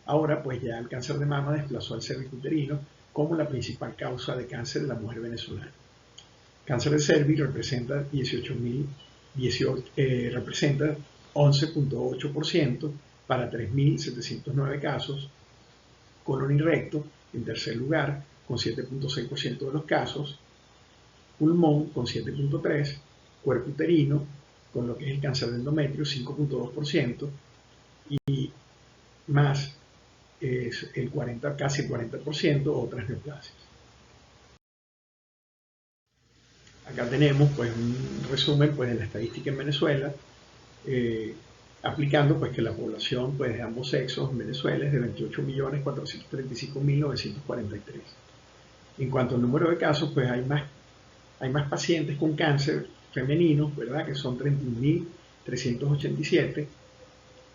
Ahora pues ya el cáncer de mama desplazó al cervicuterino como la principal causa de cáncer de la mujer venezolana. Cáncer de cervix representa 11.8% para 3.709 casos. Colon y recto en tercer lugar con 7.6% de los casos. Pulmón con 7.3%, cuerpo uterino con lo que es el cáncer de endometrio 5.2% y más es casi el 40% otras neoplasias. Acá tenemos pues un resumen pues de la estadística en Venezuela, aplicando pues que la población pues de ambos sexos en Venezuela es de 28.435.943. En cuanto al número de casos, pues hay más pacientes con cáncer femeninos, ¿verdad? Que son 31.387,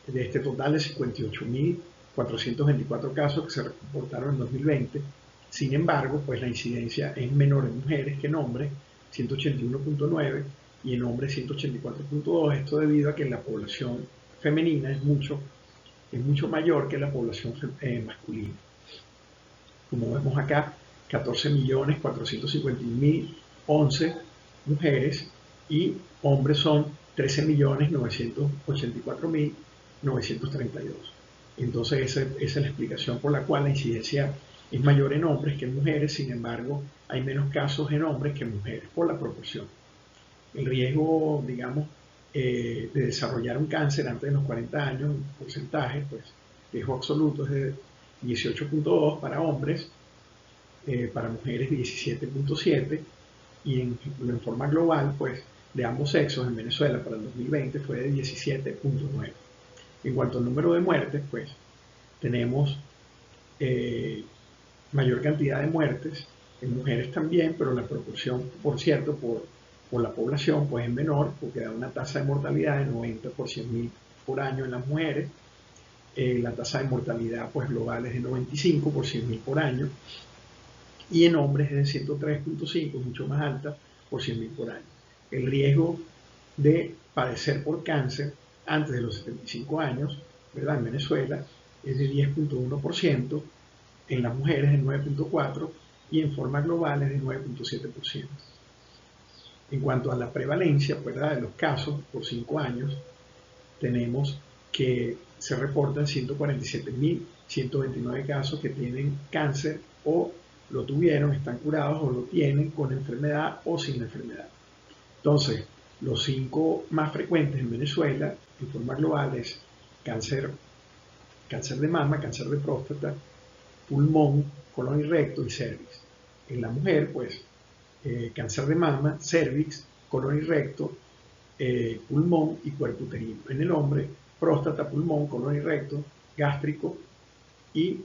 de este total de 58.424 casos que se reportaron en 2020. Sin embargo, pues la incidencia es menor en mujeres que en hombres, 181.9, y en hombres 184.2. Esto debido a que la población femenina es mucho mayor que la población masculina. Como vemos acá, 14.451.011 mujeres y hombres son 13.984.932. Entonces esa es la explicación por la cual la incidencia es mayor en hombres que en mujeres. Sin embargo, hay menos casos en hombres que en mujeres por la proporción. El riesgo, digamos, de desarrollar un cáncer antes de los 40 años, en porcentaje, pues, riesgo absoluto es de 18.2 para hombres, para mujeres 17.7, y en forma global, pues, de ambos sexos en Venezuela para el 2020 fue de 17.9. En cuanto al número de muertes, pues, tenemos mayor cantidad de muertes en mujeres también, pero la proporción, por cierto, por la población, pues es menor, porque da una tasa de mortalidad de 90 por 100.000 por año en las mujeres. La tasa de mortalidad pues global es de 95 por 100.000 por año, y en hombres es de 103.5, mucho más alta, por 100.000 por año. El riesgo de padecer por cáncer antes de los 75 años, ¿verdad?, en Venezuela es de 10.1%, en las mujeres es de 9.4% y en forma global es de 9.7%. En cuanto a la prevalencia, ¿verdad?, de los casos por 5 años, tenemos que se reportan 147.129 casos que tienen cáncer o lo tuvieron, están curados o lo tienen con enfermedad o sin enfermedad. Entonces, los 5 más frecuentes en Venezuela, en forma global, es cáncer de mama, cáncer de próstata, pulmón, colon y recto y cervix. En la mujer, pues, cáncer de mama, cervix, colon y recto, pulmón y cuerpo uterino. En el hombre, próstata, pulmón, colon y recto, gástrico y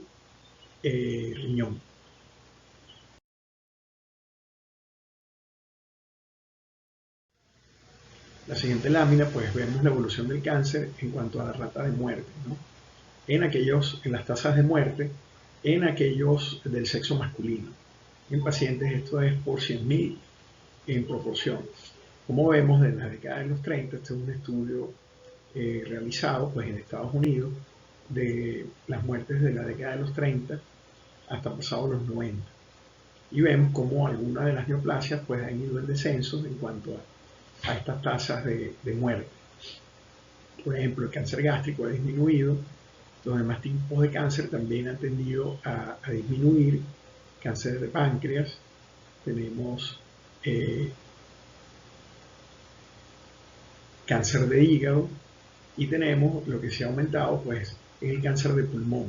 riñón. La siguiente lámina, pues vemos la evolución del cáncer en cuanto a la rata de muerte, ¿no? En las tasas de muerte, en aquellos del sexo masculino. En pacientes esto es por 100.000 en proporción. Como vemos, de la década de los 30, este es un estudio realizado pues, en Estados Unidos de las muertes de la década de los 30 hasta pasados los 90. Y vemos cómo algunas de las neoplasias pues, han ido en descenso en cuanto a estas tasas de muerte. Por ejemplo, el cáncer gástrico ha disminuido, los demás tipos de cáncer también han tendido a disminuir. Cáncer de páncreas, tenemos cáncer de hígado y tenemos lo que se ha aumentado, pues, el cáncer de pulmón.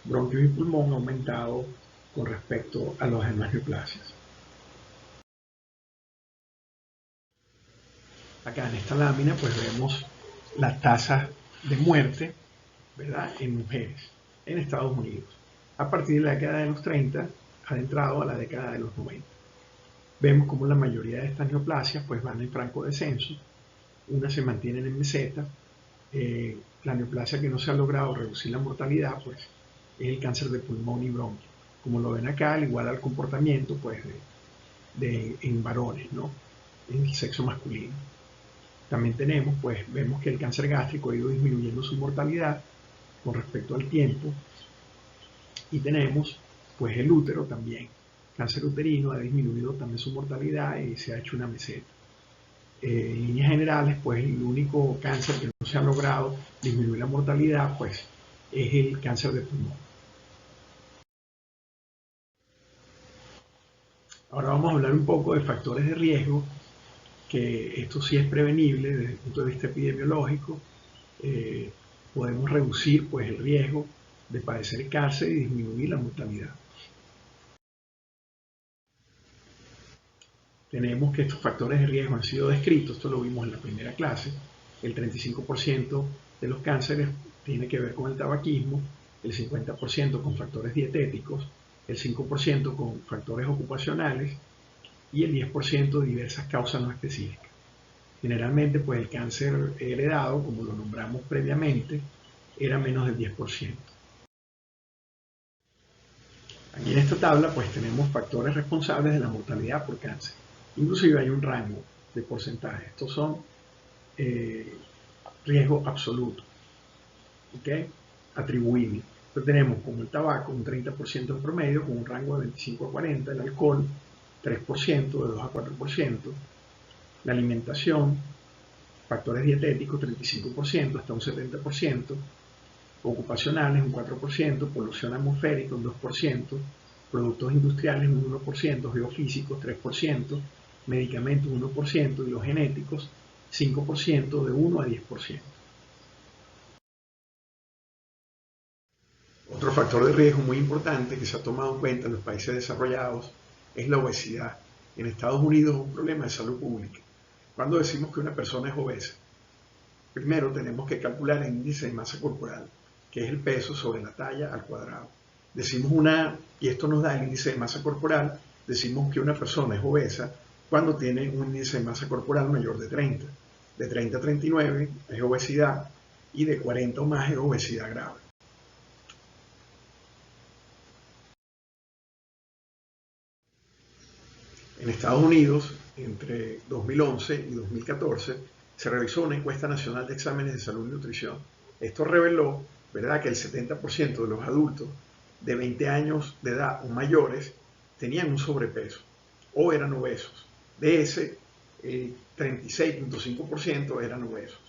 Bronquios y pulmón ha aumentado con respecto a las demás neoplasias. Acá en esta lámina pues vemos las tasas de muerte, ¿verdad?, en mujeres en Estados Unidos. A partir de la década de los 30, adentrado a la década de los 90. Vemos como la mayoría de estas neoplasias pues van en franco descenso, unas se mantienen en meseta. La neoplasia que no se ha logrado reducir la mortalidad, pues es el cáncer de pulmón y bronquio. Como lo ven acá, al igual al comportamiento pues, en varones, ¿no? En el sexo masculino. También tenemos, pues, vemos que el cáncer gástrico ha ido disminuyendo su mortalidad con respecto al tiempo. Y tenemos, pues, el útero también. Cáncer uterino ha disminuido también su mortalidad y se ha hecho una meseta. En líneas generales, pues, el único cáncer que no se ha logrado disminuir la mortalidad, pues, es el cáncer de pulmón. Ahora vamos a hablar un poco de factores de riesgo, que esto sí es prevenible desde el punto de vista epidemiológico. Podemos reducir pues, el riesgo de padecer cáncer y disminuir la mortalidad. Tenemos que estos factores de riesgo han sido descritos, esto lo vimos en la primera clase. El 35% de los cánceres tiene que ver con el tabaquismo, el 50% con factores dietéticos, el 5% con factores ocupacionales y el 10% de diversas causas no específicas. Generalmente, pues el cáncer heredado, como lo nombramos previamente, era menos del 10%. Aquí en esta tabla, pues tenemos factores responsables de la mortalidad por cáncer. Inclusive hay un rango de porcentaje. Estos son riesgo absoluto, ¿ok? Atribuible. Entonces tenemos como el tabaco un 30% en promedio, con un rango de 25 a 40, el alcohol 3%, de 2 a 4%, la alimentación, factores dietéticos 35% hasta un 70%, ocupacionales un 4%, polución atmosférica un 2%, productos industriales un 1%, geofísicos 3%, medicamentos 1% y los genéticos 5%, de 1 a 10%. Otro factor de riesgo muy importante que se ha tomado en cuenta en los países desarrollados es la obesidad. En Estados Unidos es un problema de salud pública. Cuando decimos que una persona es obesa, primero tenemos que calcular el índice de masa corporal, que es el peso sobre la talla al cuadrado. Decimos y esto nos da el índice de masa corporal, decimos que una persona es obesa cuando tiene un índice de masa corporal mayor de 30. De 30 a 39 es obesidad y de 40 o más es obesidad grave. En Estados Unidos, entre 2011 y 2014, se realizó una encuesta nacional de exámenes de salud y nutrición. Esto reveló, ¿verdad?, que el 70% de los adultos de 20 años de edad o mayores tenían un sobrepeso o eran obesos. De ese, el 36.5% eran obesos.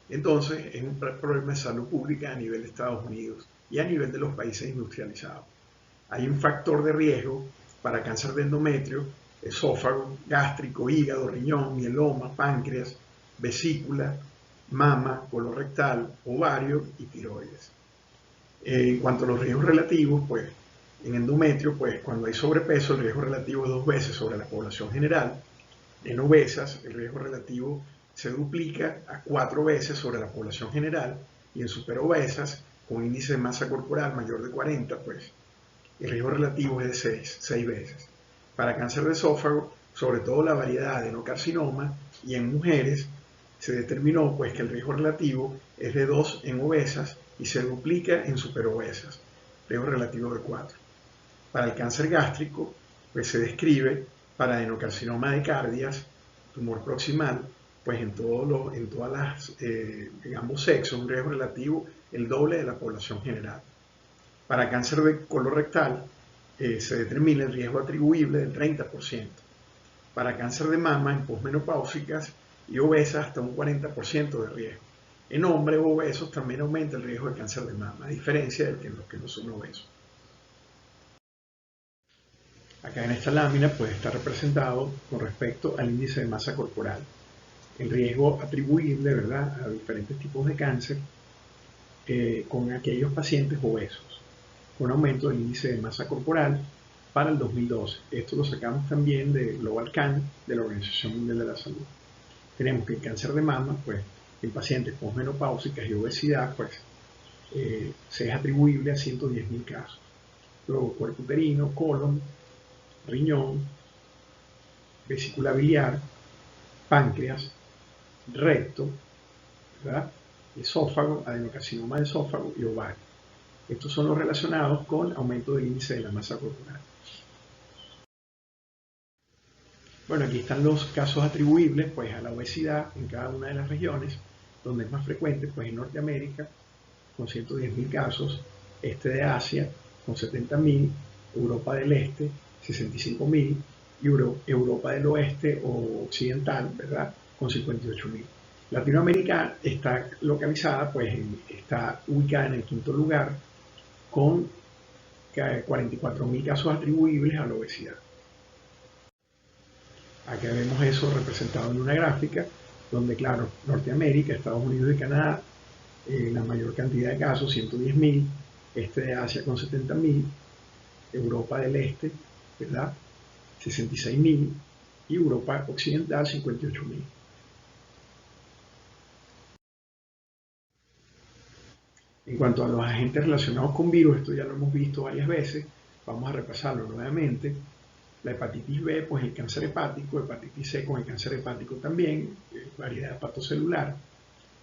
Entonces, es un problema de salud pública a nivel de Estados Unidos y a nivel de los países industrializados. Hay un factor de riesgo para cáncer de endometrio, esófago, gástrico, hígado, riñón, mieloma, páncreas, vesícula, mama, colorectal, ovario y tiroides. En cuanto a los riesgos relativos, pues en endometrio, pues cuando hay sobrepeso, el riesgo relativo es 2 veces sobre la población general. En obesas, el riesgo relativo se duplica a 4 veces sobre la población general. Y en superobesas, con índice de masa corporal mayor de 40, pues el riesgo relativo es de 6 veces. Para cáncer de esófago, sobre todo la variedad de adenocarcinoma, y en mujeres se determinó pues que el riesgo relativo es de 2 en obesas y se duplica en superobesas, riesgo relativo de 4. Para el cáncer gástrico, pues se describe para adenocarcinoma de cardias, tumor proximal, pues en todas las, ambos sexos, un riesgo relativo el doble de la población general. Para cáncer de colorectal se determina el riesgo atribuible del 30%. Para cáncer de mama en posmenopáusicas y obesas hasta un 40% de riesgo. En hombres obesos también aumenta el riesgo de cáncer de mama, a diferencia de los que no son obesos. Acá en esta lámina puede estar representado con respecto al índice de masa corporal. El riesgo atribuible, ¿verdad?, a diferentes tipos de cáncer con aquellos pacientes obesos, con aumento del índice de masa corporal para el 2012. Esto lo sacamos también de Global Can, de la Organización Mundial de la Salud. Tenemos que el cáncer de mama, pues, en pacientes posmenopáusicas y obesidad, pues, se es atribuible a 110.000 casos. Luego, cuerpo uterino, colon, riñón, vesícula biliar, páncreas, recto, ¿verdad?, esófago, adenocarcinoma de esófago y ovario. Estos son los relacionados con aumento del índice de la masa corporal. Bueno, aquí están los casos atribuibles pues, a la obesidad en cada una de las regiones, donde es más frecuente, pues en Norteamérica, con 110.000 casos, este de Asia, con 70.000, Europa del Este, 65.000, y Europa del Oeste o Occidental, ¿verdad?, con 58.000. Latinoamérica está localizada, pues está ubicada en el quinto lugar, con 44.000 casos atribuibles a la obesidad. Acá vemos eso representado en una gráfica, donde, claro, Norteamérica, Estados Unidos y Canadá, la mayor cantidad de casos, 110.000, este de Asia con 70.000, Europa del Este, ¿verdad?, 66.000, y Europa Occidental, 58.000. En cuanto a los agentes relacionados con virus, esto ya lo hemos visto varias veces, vamos a repasarlo nuevamente. La hepatitis B, pues el cáncer hepático, hepatitis C con el cáncer hepático también, variedad hepatocelular.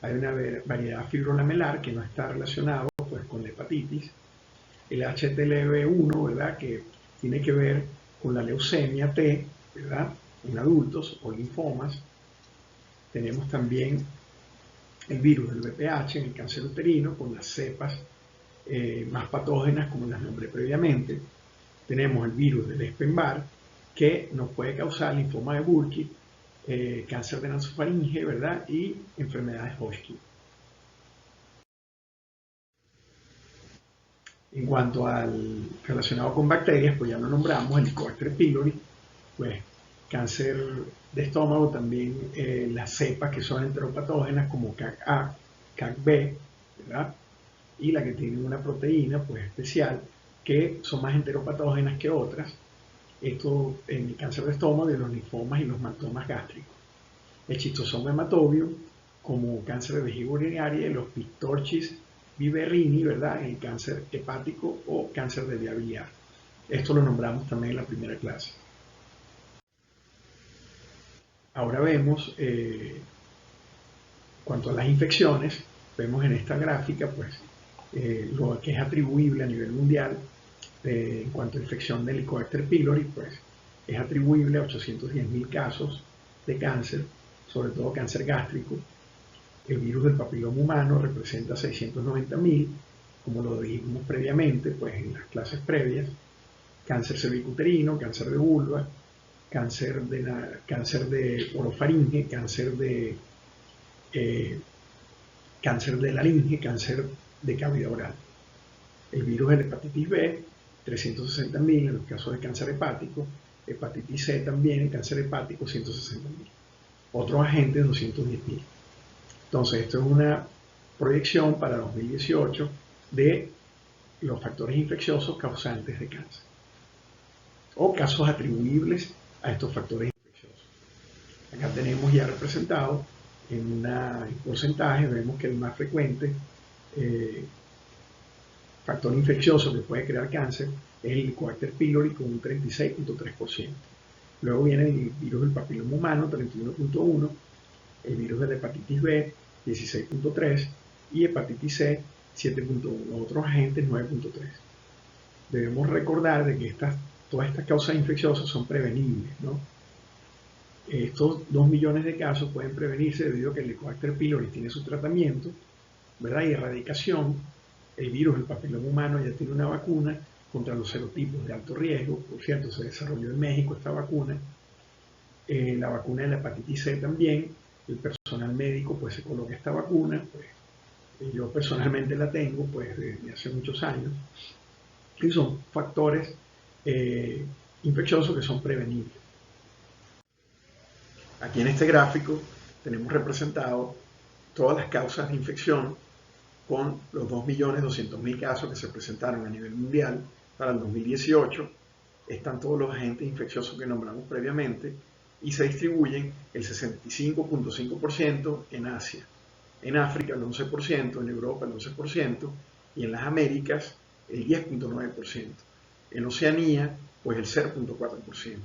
Hay una variedad fibrolamelar que no está relacionado pues, con la hepatitis. El HTLV1, ¿verdad?, que tiene que ver con la leucemia T, ¿verdad?, en adultos o linfomas. Tenemos también el virus del VPH en el cáncer uterino, con las cepas más patógenas, como las nombré previamente. Tenemos el virus del Epstein-Barr, que nos puede causar linfoma de Burkitt, cáncer de nasofaringe, ¿verdad?, y enfermedades Hodgkin. En cuanto al relacionado con bacterias, pues ya lo nombramos, el Helicobacter pylori, pues cáncer de estómago, también las cepas que son enteropatógenas como CAC-A, CAC-B, ¿verdad?, y la que tiene una proteína pues especial, que son más enteropatógenas que otras, esto en el cáncer de estómago, de los linfomas y los matomas gástricos. El schistosoma hematobium, como cáncer de vejiga urinaria, y los Pistorchis viverrini, ¿verdad?, en el cáncer hepático o cáncer de vía biliar. Esto lo nombramos también en la primera clase. Ahora vemos, cuanto a las infecciones, vemos en esta gráfica, pues, lo que es atribuible a nivel mundial. En cuanto a infección de Helicobacter pylori, pues es atribuible a 810.000 casos de cáncer, sobre todo cáncer gástrico. El virus del papiloma humano representa 690.000, como lo dijimos previamente, pues en las clases previas. Cáncer cervicuterino, cáncer de vulva, cáncer de orofaringe, cáncer de laringe, cáncer de cavidad oral. El virus de la hepatitis B, 360.000 en los casos de cáncer hepático, hepatitis C también en cáncer hepático, 160.000. Otros agentes, 210.000. Entonces, esto es una proyección para 2018 de los factores infecciosos causantes de cáncer o casos atribuibles a estos factores infecciosos. Acá tenemos ya representado en porcentaje, vemos que el más frecuente factor infeccioso que puede crear cáncer es el Helicobacter pylori con un 36.3%. Luego viene el virus del papiloma humano, 31.1%, el virus de la hepatitis B, 16.3%, y hepatitis C, 7.1%. Otros agentes, 9.3%. Debemos recordar de que todas estas causas infecciosas son prevenibles, ¿no? Estos 2 millones de casos pueden prevenirse debido a que el Helicobacter pylori tiene su tratamiento, ¿verdad?, y erradicación. El virus del papiloma humano ya tiene una vacuna contra los serotipos de alto riesgo. Por cierto, se desarrolló en México esta vacuna. La vacuna de la hepatitis C también. El personal médico pues se coloca esta vacuna. Pues, yo personalmente la tengo pues desde hace muchos años. Y son factores infecciosos que son prevenibles. Aquí en este gráfico tenemos representado todas las causas de infección con los 2.200.000 casos que se presentaron a nivel mundial para el 2018. Están todos los agentes infecciosos que nombramos previamente y se distribuyen el 65.5% en Asia, en África el 11%, en Europa el 11% y en las Américas el 10.9%. En Oceanía, pues el 0.4%.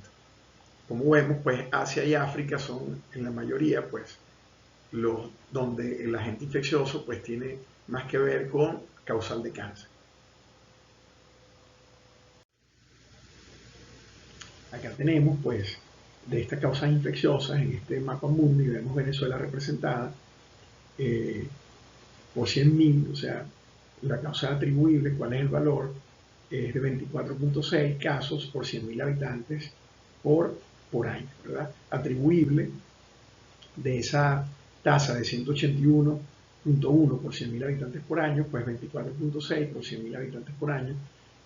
Como vemos, pues Asia y África son en la mayoría, pues, donde el agente infeccioso pues tiene más que ver con causal de cáncer. Acá tenemos, pues, de estas causas infecciosas en este mapa mundi, vemos Venezuela representada por 100.000, o sea, la causa atribuible, cuál es el valor, es de 24.6 casos por 100.000 habitantes por año, ¿verdad? Atribuible de esa tasa de 181.1 por 100.000 habitantes por año, pues 24.6 por 100.000 habitantes por año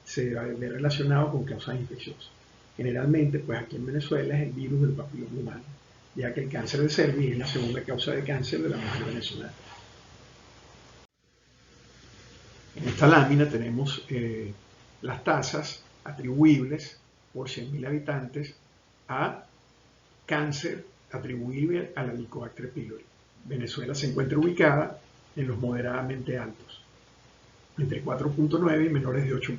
se ve relacionado con causas infecciosas. Generalmente, pues aquí en Venezuela es el virus del papiloma humano, ya que el cáncer de cervix es la segunda causa de cáncer de la mujer venezolana. En esta lámina tenemos las tasas atribuibles por 100.000 habitantes a cáncer atribuible a la Helicobacter pylori. Venezuela se encuentra ubicada en los moderadamente altos, entre 4.9 y menores de 8.1.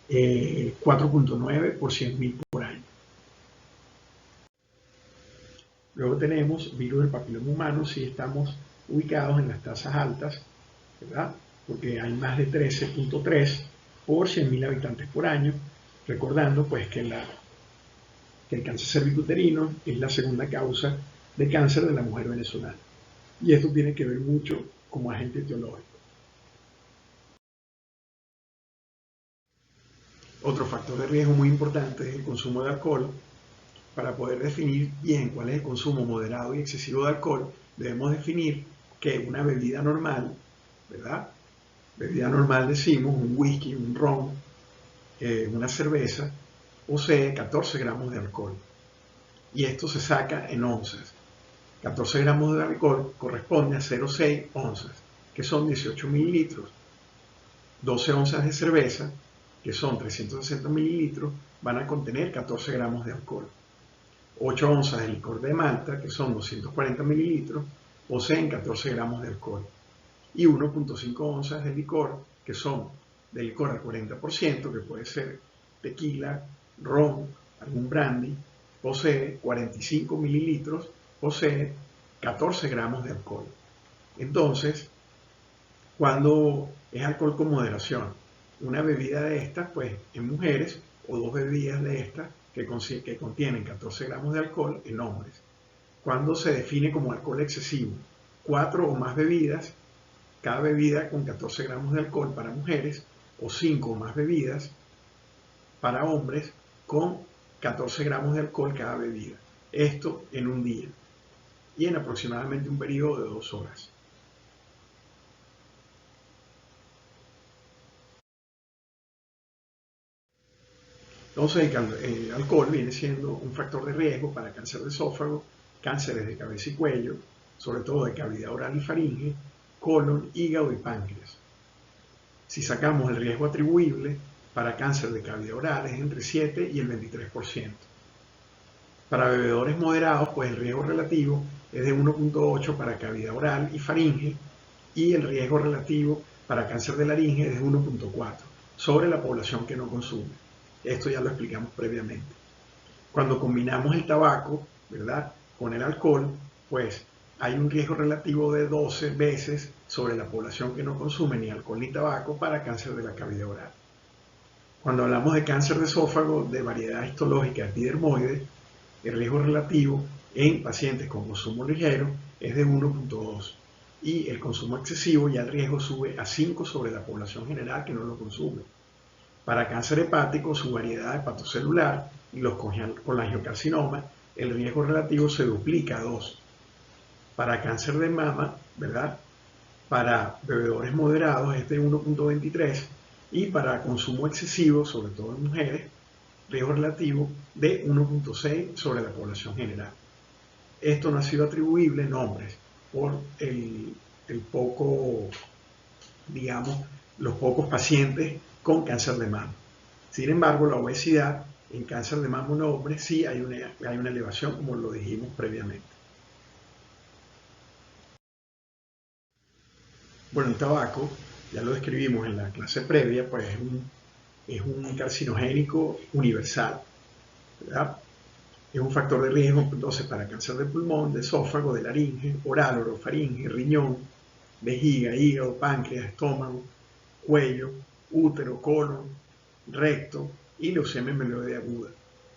4.9 por 100.000 por año. Luego tenemos virus del papiloma humano, si estamos ubicados en las tasas altas, ¿verdad? Porque hay más de 13.3 por 100.000 habitantes por año, recordando pues que el cáncer cervicuterino es la segunda causa de cáncer de la mujer venezolana. Y esto tiene que ver mucho como agente etiológico. Otro factor de riesgo muy importante es el consumo de alcohol. Para poder definir bien cuál es el consumo moderado y excesivo de alcohol, debemos definir que una bebida normal, ¿verdad? Bebida normal decimos un whisky, un ron, una cerveza, posee 14 gramos de alcohol. Y esto se saca en onzas. 14 gramos de alcohol corresponde a 0,6 onzas, que son 18 mililitros. 12 onzas de cerveza, que son 360 mililitros, van a contener 14 gramos de alcohol. 8 onzas de licor de malta, que son 240 mililitros, poseen 14 gramos de alcohol. Y 1.5 onzas de licor, que son de licor al 40%, que puede ser tequila, ron, algún brandy, posee 45 mililitros, posee 14 gramos de alcohol. Entonces, cuando es alcohol con moderación, una bebida de estas, pues en mujeres, o dos bebidas de estas que contienen 14 gramos de alcohol en hombres. Cuando se define como alcohol excesivo, 4 o más bebidas, cada bebida con 14 gramos de alcohol para mujeres, o 5 o más bebidas para hombres con 14 gramos de alcohol cada bebida. Esto en un día y en aproximadamente un periodo de 2 horas. Entonces el alcohol viene siendo un factor de riesgo para cáncer de esófago, cánceres de cabeza y cuello, sobre todo de cavidad oral y faringe, colon, hígado y páncreas. Si sacamos el riesgo atribuible para cáncer de cavidad oral es entre 7 y el 23%. Para bebedores moderados, pues el riesgo relativo es de 1.8 para cavidad oral y faringe y el riesgo relativo para cáncer de laringe es de 1.4 sobre la población que no consume. Esto ya lo explicamos previamente. Cuando combinamos el tabaco, ¿verdad?, con el alcohol, pues hay un riesgo relativo de 12 veces sobre la población que no consume ni alcohol ni tabaco para cáncer de la cavidad oral. Cuando hablamos de cáncer de esófago de variedad histológica epidermoide, el riesgo relativo en pacientes con consumo ligero es de 1.2 y el consumo excesivo ya el riesgo sube a 5 sobre la población general que no lo consume. Para cáncer hepático, su variedad hepatocelular y los colangiocarcinomas, el riesgo relativo se duplica a 2. Para cáncer de mama, ¿verdad?, para bebedores moderados es de 1.23 y para consumo excesivo, sobre todo en mujeres, riesgo relativo de 1.6 sobre la población general. Esto no ha sido atribuible en hombres por el poco, digamos, los pocos pacientes con cáncer de mama. Sin embargo, la obesidad en cáncer de mama en hombres sí hay una elevación, como lo dijimos previamente. Bueno, el tabaco, ya lo describimos en la clase previa, pues es un carcinogénico universal, ¿verdad? Es un factor de riesgo entonces para cáncer de pulmón, de esófago, de laringe, oral, orofaringe, riñón, vejiga, hígado, páncreas, estómago, cuello, útero, colon, recto, y leucemia mieloide aguda.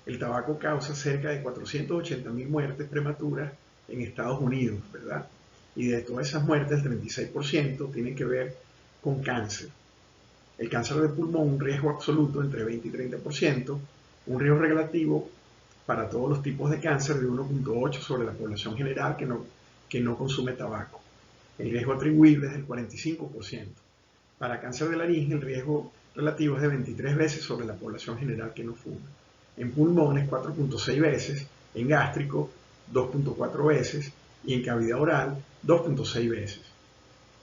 El tabaco causa cerca de 480.000 muertes prematuras en Estados Unidos, ¿verdad? Y de todas esas muertes, el 36% tiene que ver con cáncer. El cáncer de pulmón, un riesgo absoluto entre 20 y 30%, un riesgo relativo para todos los tipos de cáncer de 1.8 sobre la población general que no consume tabaco. El riesgo atribuible es del 45%. Para cáncer de laringe, el riesgo relativo es de 23 veces sobre la población general que no fuma. En pulmones, 4.6 veces, en gástrico, 2.4 veces, y en cavidad oral, 2.6 veces.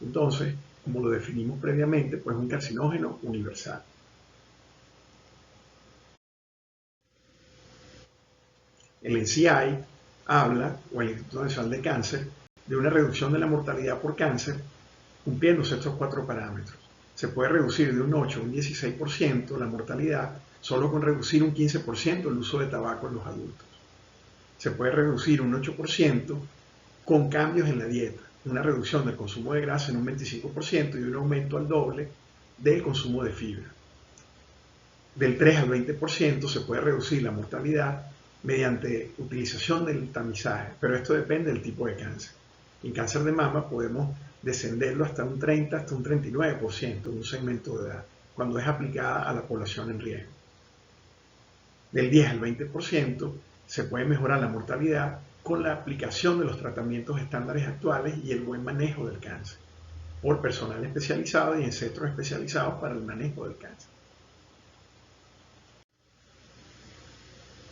Entonces, como lo definimos previamente, pues es un carcinógeno universal. El NCI habla, o el Instituto Nacional de Cáncer, de una reducción de la mortalidad por cáncer cumpliéndose estos 4 parámetros. Se puede reducir de un 8 a un 16% la mortalidad solo con reducir un 15% el uso de tabaco en los adultos. Se puede reducir un 8% con cambios en la dieta, una reducción del consumo de grasa en un 25% y un aumento al doble del consumo de fibra. Del 3 al 20% se puede reducir la mortalidad mediante utilización del tamizaje, pero esto depende del tipo de cáncer. En cáncer de mama podemos descenderlo hasta un 30, hasta un 39% en un segmento de edad, cuando es aplicada a la población en riesgo. Del 10 al 20% se puede mejorar la mortalidad con la aplicación de los tratamientos estándares actuales y el buen manejo del cáncer, por personal especializado y en centros especializados para el manejo del cáncer.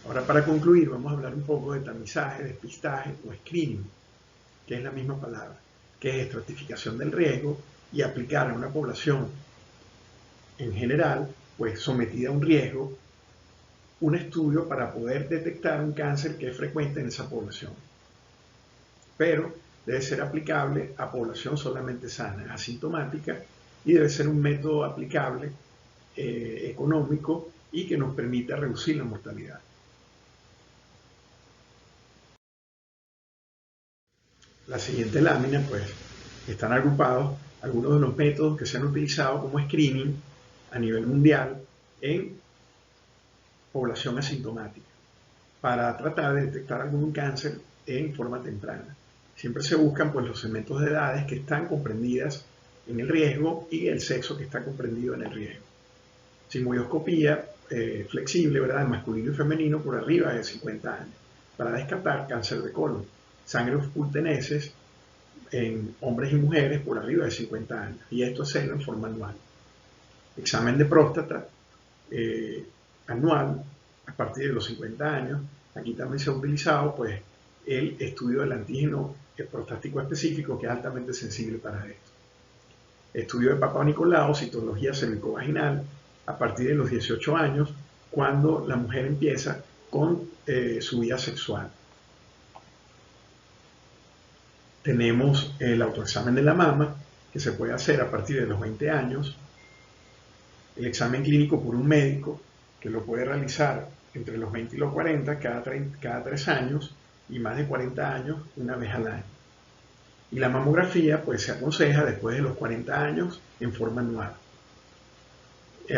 Ahora, para concluir, vamos a hablar un poco de tamizaje, despistaje o screening, que es la misma palabra, que es estratificación del riesgo y aplicar a una población en general, pues sometida a un riesgo, un estudio para poder detectar un cáncer que es frecuente en esa población. Pero debe ser aplicable a población solamente sana, asintomática, y debe ser un método aplicable, económico y que nos permita reducir la mortalidad. La siguiente lámina, pues, están agrupados algunos de los métodos que se han utilizado como screening a nivel mundial en población asintomática para tratar de detectar algún cáncer en forma temprana. Siempre se buscan pues los segmentos de edades que están comprendidas en el riesgo y el sexo que está comprendido en el riesgo. Sigmoidoscopía flexible, ¿verdad?, masculino y femenino por arriba de 50 años para descartar cáncer de colon. Sangre oculta en heces en hombres y mujeres por arriba de 50 años, y esto hacerlo en forma anual. Examen de próstata anual a partir de los 50 años. Aquí también se ha utilizado pues el estudio del antígeno prostático específico, que es altamente sensible para esto. Estudio de Papa Nicolau, citología cervicovaginal, a partir de los 18 años, cuando la mujer empieza con su vida sexual. Tenemos el autoexamen de la mama, que se puede hacer a partir de los 20 años. El examen clínico por un médico, que lo puede realizar entre los 20 y los 40, cada 3 años, y más de 40 años, una vez al año. Y la mamografía, pues se aconseja después de los 40 años en forma anual.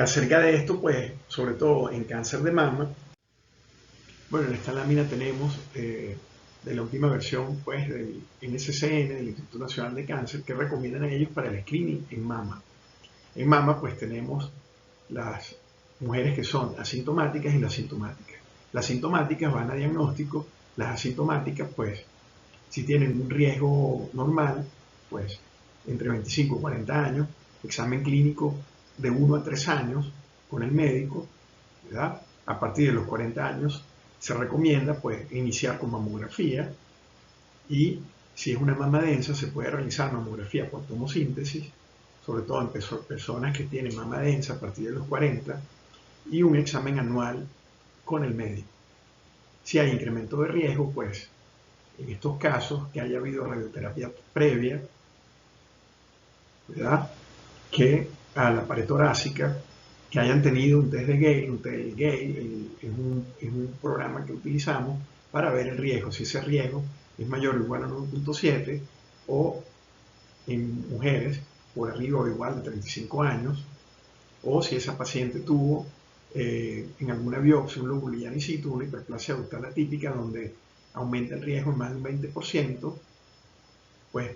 Acerca de esto, pues, sobre todo en cáncer de mama, bueno, en esta lámina tenemos de la última versión pues, del NCCN, del Instituto Nacional de Cáncer, que recomiendan a ellos para el screening en mama. En mama pues tenemos las mujeres que son asintomáticas y las sintomáticas. Las sintomáticas van a diagnóstico, las asintomáticas pues si tienen un riesgo normal, pues entre 25 y 40 años, examen clínico de 1 a 3 años con el médico, ¿verdad? A partir de los 40 años se recomienda pues iniciar con mamografía, y si es una mama densa se puede realizar mamografía por tomosíntesis, sobre todo en personas que tienen mama densa a partir de los 40, y un examen anual con el médico. Si hay incremento de riesgo, pues en estos casos que haya habido radioterapia previa, ¿verdad?, que a la pared torácica, que hayan tenido un test de Gale. Un test de Gale es un programa que utilizamos para ver el riesgo, si ese riesgo es mayor o igual a 9.7, o en mujeres por arriba o igual de 35 años, o si esa paciente tuvo en alguna biopsia, un lóbulo in situ, una hiperplasia ductal atípica donde aumenta el riesgo en más de un 20%, pues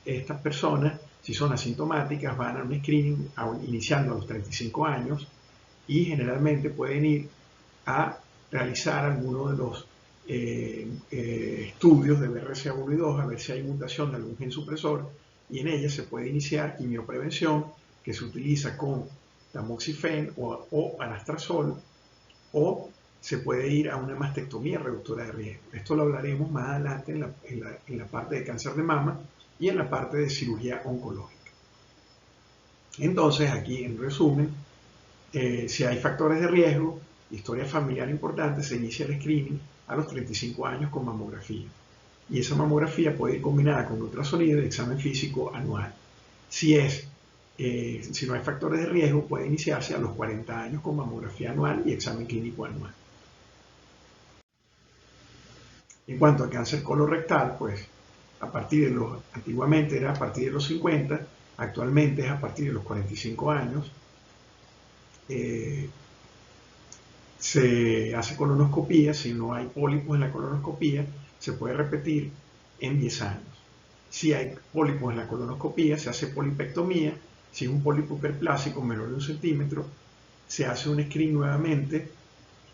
estas personas, si son asintomáticas, van a un screening iniciando a los 35 años y generalmente pueden ir a realizar alguno de los estudios de BRCA1 y 2 a ver si hay mutación de algún gen supresor, y en ella se puede iniciar quimioprevención que se utiliza con tamoxifen o anastrozol, o se puede ir a una mastectomía reductora de riesgo. Esto lo hablaremos más adelante en la parte de cáncer de mama y en la parte de cirugía oncológica. Entonces, aquí en resumen, si hay factores de riesgo, historia familiar importante, se inicia el screening a los 35 años con mamografía. Y esa mamografía puede ir combinada con ultrasonido y examen físico anual. Si no hay factores de riesgo, puede iniciarse a los 40 años con mamografía anual y examen clínico anual. En cuanto a cáncer colorectal, pues antiguamente era a partir de los 50, actualmente es a partir de los 45 años. Se hace colonoscopía, si no hay pólipos en la colonoscopía, se puede repetir en 10 años. Si hay pólipos en la colonoscopía, se hace polipectomía. Si es un pólipo hiperplásico menor de 1 centímetro, se hace un screen nuevamente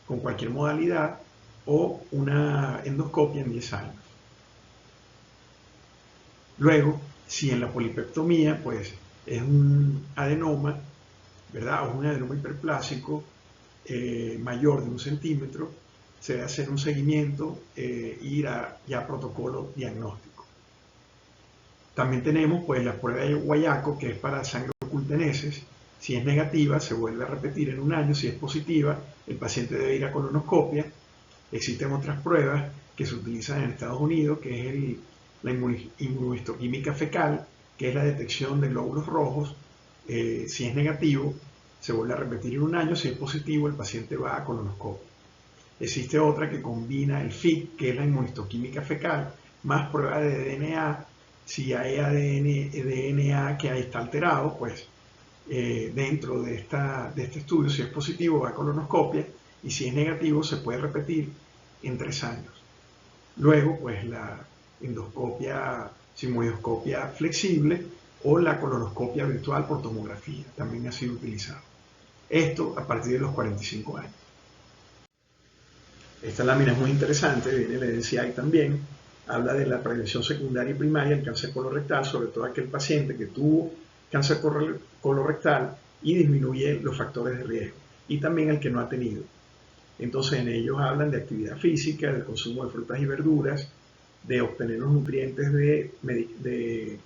con cualquier modalidad o una endoscopia en 10 años. Luego, si en la polipectomía pues es un adenoma, ¿verdad? O es un adenoma hiperplásico mayor de 1 centímetro, se debe hacer un seguimiento e ir a ya protocolo diagnóstico. También tenemos pues la prueba de Guayaco, que es para sangre oculta en heces. Si es negativa, se vuelve a repetir en un año. Si es positiva, el paciente debe ir a colonoscopia. Existen otras pruebas que se utilizan en Estados Unidos, que es la inmunohistoquímica fecal, que es la detección de glóbulos rojos. Si es negativo, se vuelve a repetir en un año. Si es positivo, el paciente va a colonoscopia. Existe otra que combina el FIT, que es la inmunohistoquímica fecal, más prueba de DNA. Si hay DNA que ahí está alterado, pues dentro de este estudio, si es positivo, va a colonoscopia, y si es negativo, se puede repetir en 3 años. Luego, pues la endoscopia, sigmoidoscopia flexible o la colonoscopia virtual por tomografía, también ha sido utilizado. Esto a partir de los 45 años. Esta lámina es muy interesante, viene la NCI también, habla de la prevención secundaria y primaria del cáncer colorectal, sobre todo aquel paciente que tuvo cáncer colorectal y disminuye los factores de riesgo, y también el que no ha tenido. Entonces en ellos hablan de actividad física, del consumo de frutas y verduras, de obtener los nutrientes de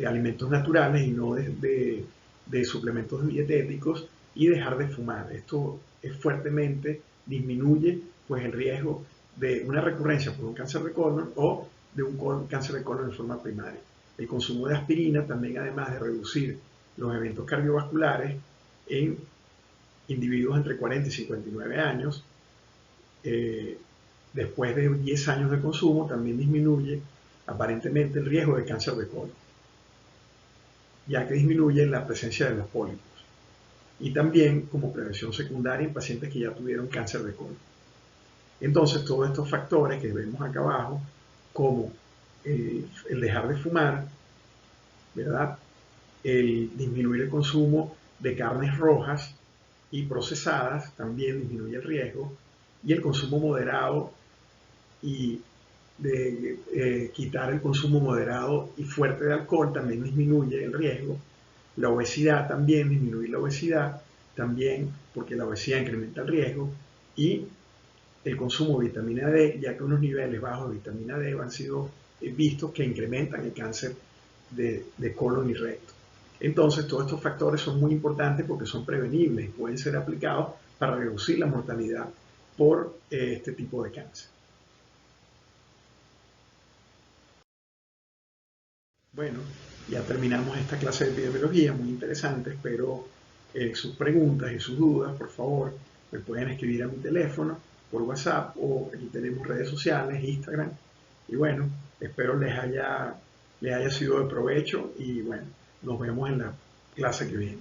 alimentos naturales y no de suplementos dietéticos, y dejar de fumar. Esto fuertemente disminuye pues el riesgo de una recurrencia por un cáncer de colon o de un cáncer de colon en forma primaria. El consumo de aspirina también, además de reducir los eventos cardiovasculares en individuos entre 40 y 59 años, después de 10 años de consumo, también disminuye aparentemente el riesgo de cáncer de colon, ya que disminuye la presencia de los pólipos. Y también como prevención secundaria en pacientes que ya tuvieron cáncer de colon. Entonces, todos estos factores que vemos acá abajo, como el dejar de fumar, ¿verdad? El disminuir el consumo de carnes rojas y procesadas, también disminuye el riesgo, y el consumo moderado y quitar el consumo moderado y fuerte de alcohol también disminuye el riesgo. La obesidad también, disminuir la obesidad también, porque la obesidad incrementa el riesgo, y el consumo de vitamina D, ya que unos niveles bajos de vitamina D han sido vistos que incrementan el cáncer de colon y recto. Entonces, todos estos factores son muy importantes porque son prevenibles y pueden ser aplicados para reducir la mortalidad por este tipo de cáncer. Bueno, ya terminamos esta clase de epidemiología, muy interesante. Espero sus preguntas y sus dudas, por favor, me pueden escribir a mi teléfono, por WhatsApp, o aquí tenemos redes sociales, Instagram. Y bueno, espero les haya sido de provecho, y bueno, nos vemos en la clase que viene.